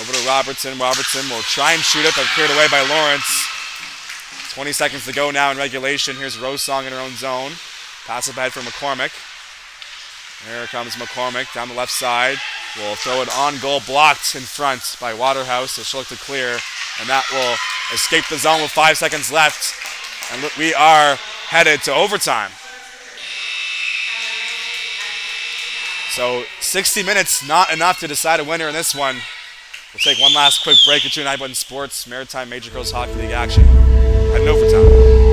Over to Robertson. Robertson will try and shoot it, but cleared away by Lawrence. 20 seconds to go now in regulation. Here's Rosong in her own zone. Pass up ahead for McCormick. Here comes McCormick down the left side. Will throw it on goal, blocked in front by Waterhouse. So she'll look to clear, and that will escape the zone with 5 seconds left. And look, we are headed to overtime. So 60 minutes, not enough to decide a winner in this one. We'll take one last quick break into 9-1 Sports Maritime Major Girls Hockey League action. Heading overtime.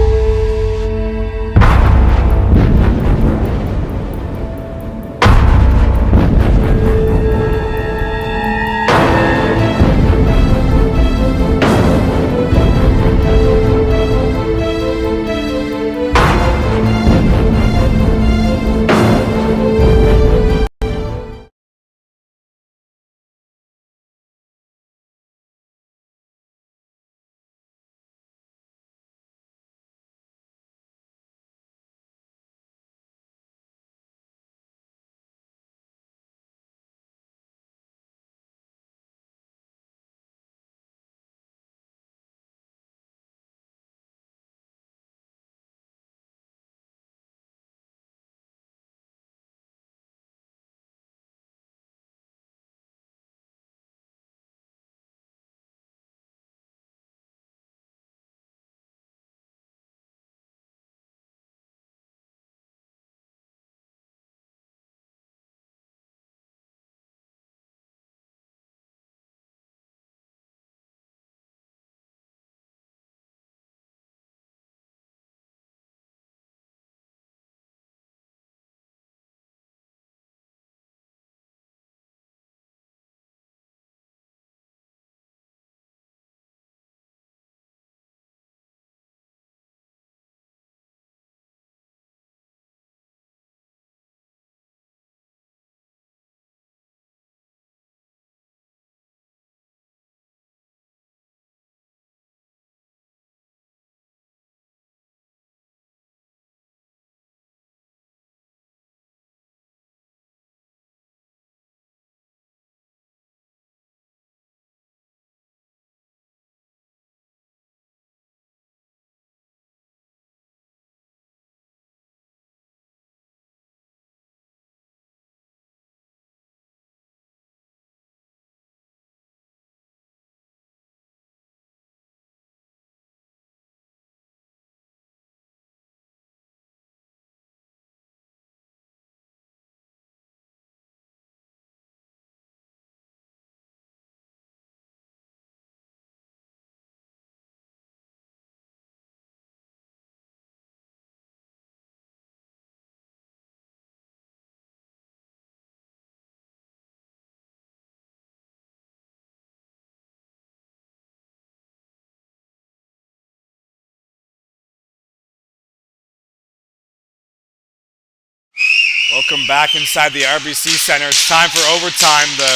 Welcome back inside the RBC Center. It's time for overtime. The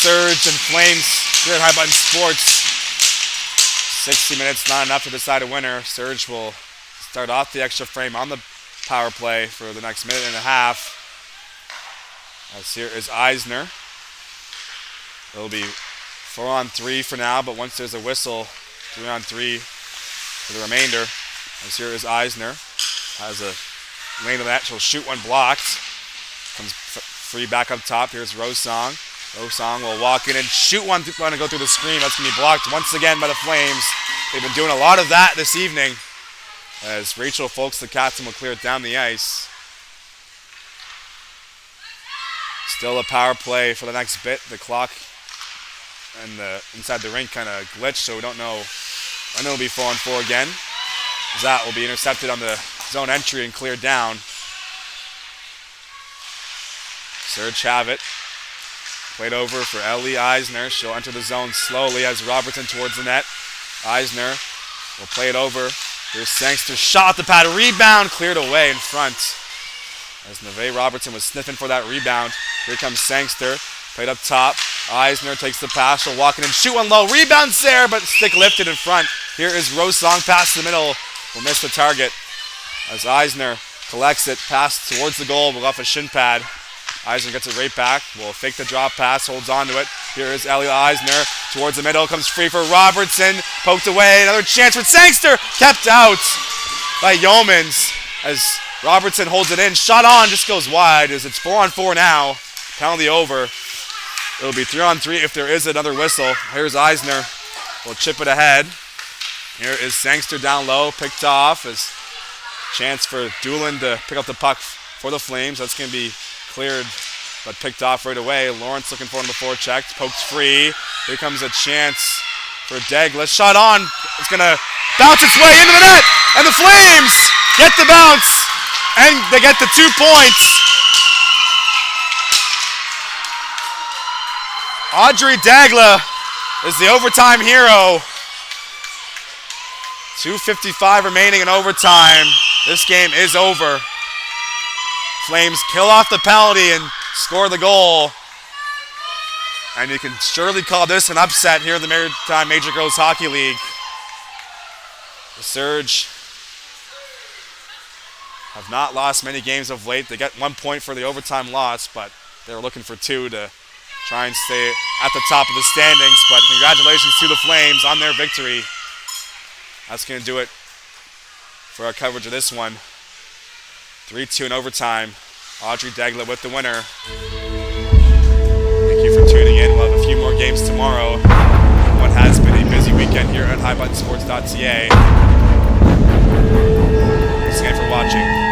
Surge and Flames here at High Button Sports. 60 minutes, not enough to decide a winner. Surge will start off the extra frame on the power play for the next minute and a half. As here is Eisner. It'll be 4-on-3 for now, but once there's a whistle, 3-on-3 for the remainder. As here is Eisner. Has a lane of that, she'll shoot one blocked. Comes free back up top. Here's Rosong. Rosong will walk in and shoot one, trying to go through the screen. That's going to be blocked once again by the Flames. They've been doing a lot of that this evening. As Rachel Folks, the captain, will clear it down the ice. Still a power play for the next bit. The clock and the inside the rink kind of glitched, so we don't know when it'll be 4-on-4 again. That will be intercepted on the zone entry and cleared down. Surge have it. Played over for Ellie Eisner. She'll enter the zone slowly as Robertson towards the net. Eisner will play it over. Here's Sangster, shot the pad, rebound, cleared away in front. As Neve Robertson was sniffing for that rebound. Here comes Sangster, played up top. Eisner takes the pass, she'll walk in and shoot one low. Rebounds there, but stick lifted in front. Here is Rosong, pass the middle, will miss the target. As Eisner collects it, pass towards the goal, will off a shin pad. Eisner gets it right back, will fake the drop pass, holds on to it. Here is Ellie Eisner, towards the middle, comes free for Robertson, poked away, another chance for Sangster, kept out by Yeomans. As Robertson holds it in, shot on, just goes wide, as it's 4-on-4 now, penalty over. It'll be 3-on-3 if there is another whistle. Here's Eisner, will chip it ahead. Here is Sangster down low, picked off, as chance for Doolin to pick up the puck for the Flames. That's going to be cleared, but picked off right away. Lawrence looking for him before checked. Poked free. Here comes a chance for Degla. Shot on. It's going to bounce its way into the net. And the Flames get the bounce. And they get the 2 points. Audrey Dagla is the overtime hero. 2:55 remaining in overtime. This game is over. Flames kill off the penalty and score the goal. And you can surely call this an upset here in the Maritime Major Girls Hockey League. The Surge have not lost many games of late. They got 1 point for the overtime loss, but they were looking for 2 to try and stay at the top of the standings. But congratulations to the Flames on their victory. That's going to do it for our coverage of this one. 3-2 in overtime. Audrey Degla with the winner. Thank you for tuning in. We'll have a few more games tomorrow. What has been a busy weekend here at highbuttonsports.ca. Thanks again for watching.